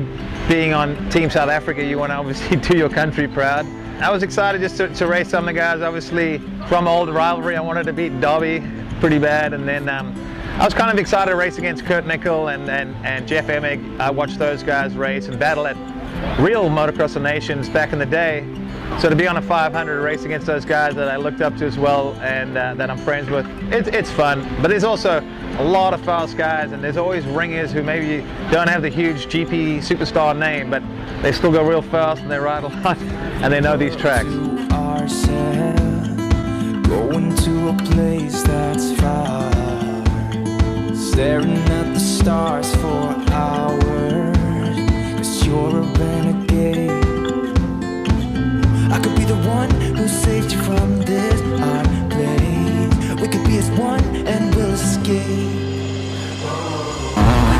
being on Team South Africa, you want to obviously do your country proud. I was excited just to race some of the guys, obviously from old rivalry. I wanted to beat Dobby pretty bad, and then I was kind of excited to race against Kurt Nickel and Jeff Emig. I watched those guys race and battle at real Motocross of Nations back in the day. So to be on a 500 race against those guys that I looked up to as well and that I'm friends with, it's fun. But there's also a lot of fast guys, and there's always ringers who maybe don't have the huge GP superstar name, but they still go real fast and they ride a lot and they know these tracks. Going to a place that's far, staring at the stars for hours, 'cause you're a renegade. I could be the one who saved you from this hard place. We could be as one and we'll escape. We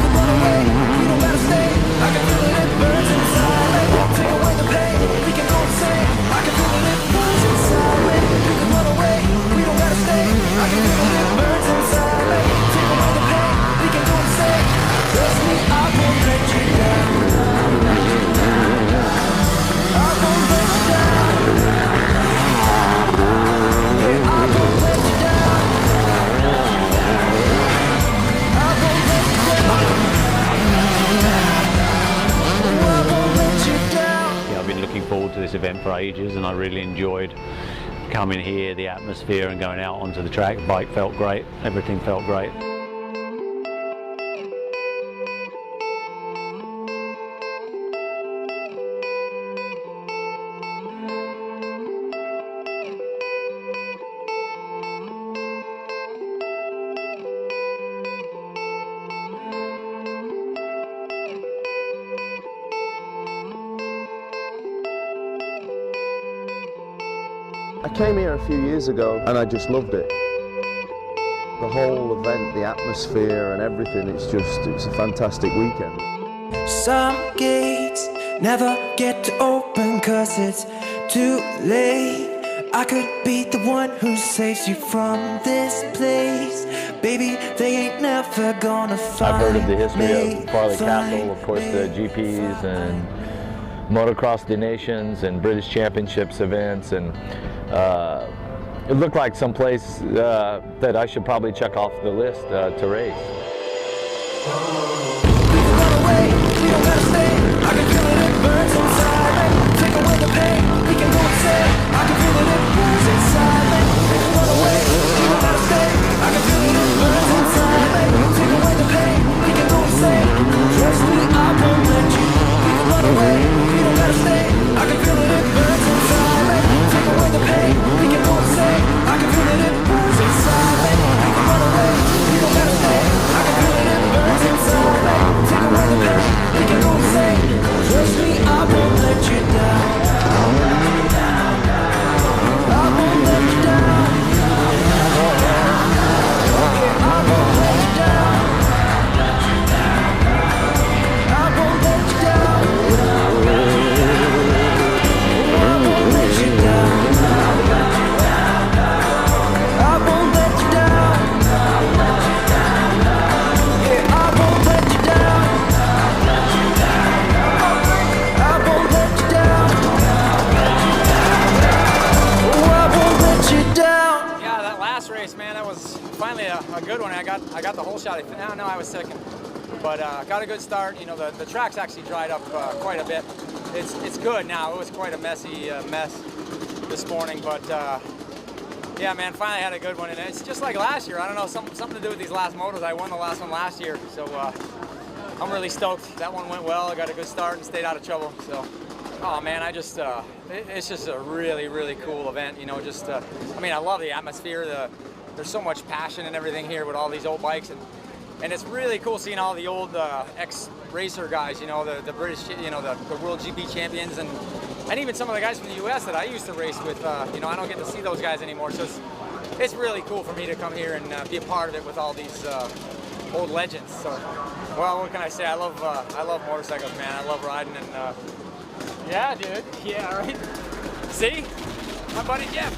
can run away, we don't gotta stay. I can feel it, it burns inside me. Take away the pain, we can go insane. I can feel it, it burns inside me. We can run away, we don't gotta stay. I can feel it, it burns inside me. Take away the pain, we can go insane. Trust me, I won't let you down. I won't let you down. I've been looking forward to this event for ages, and I really enjoyed coming here, the atmosphere, and going out onto the track. Bike felt great, everything felt great. I came here a few years ago and I just loved it. The whole event, the atmosphere and everything, it's a fantastic weekend. Some gates never get to open 'cause it's too late. I could be the one who saves you from this place. Baby, they ain't never gonna find I've heard of the history me, of Farley find Castle, of course, the me. GPs and Motocross the Nations and British Championships events, and it looked like some place that I should probably check off the list to race. We can run away, we don't gotta stay. I can feel it, it burns inside me. Take away the pain, we can go insane. I can feel it, it burns inside me. We can run away, we don't gotta stay. I can feel it, it burns inside me. Take away the pain, we can go insane. Trust me, I won't let you. We can run away, we don't gotta stay. I can feel it, it burns inside me. Take away the pain, we can go insane. I can feel it, it burns inside me. We can run away, we don't gotta stay. I can feel it, it burns inside me. Take away the pain, we can go insane. Trust me, I won't let you down. I won't let you down. I won't let you down. I won't let you down. I won't let you down. I won't let you down. Yeah, I won't let you down. I won't let you down. Oh, I won't let you down. Yeah, that last race, man, that was finally a good one. I got the whole shot. No, I was second, but got a good start. You know, the track's actually dried up quite a bit. It's good now. It was quite a messy mess this morning, but yeah, man, finally had a good one. And it's just like last year. I don't know, something to do with these last motos. I won the last one last year, so I'm really stoked. That one went well. I got a good start and stayed out of trouble. So, oh man, it's just a really, really cool event. You know, just I mean, I love the atmosphere. There's so much passion and everything here with all these old bikes, and it's really cool seeing all the old ex-racer guys. You know, the British, you know, the World GP champions, and even some of the guys from the U.S. that I used to race with. You know, I don't get to see those guys anymore, so it's really cool for me to come here and be a part of it with all these old legends. So, well, what can I say? I love motorcycles, man. I love riding, and yeah, dude. Yeah, right. See, my buddy Jeff.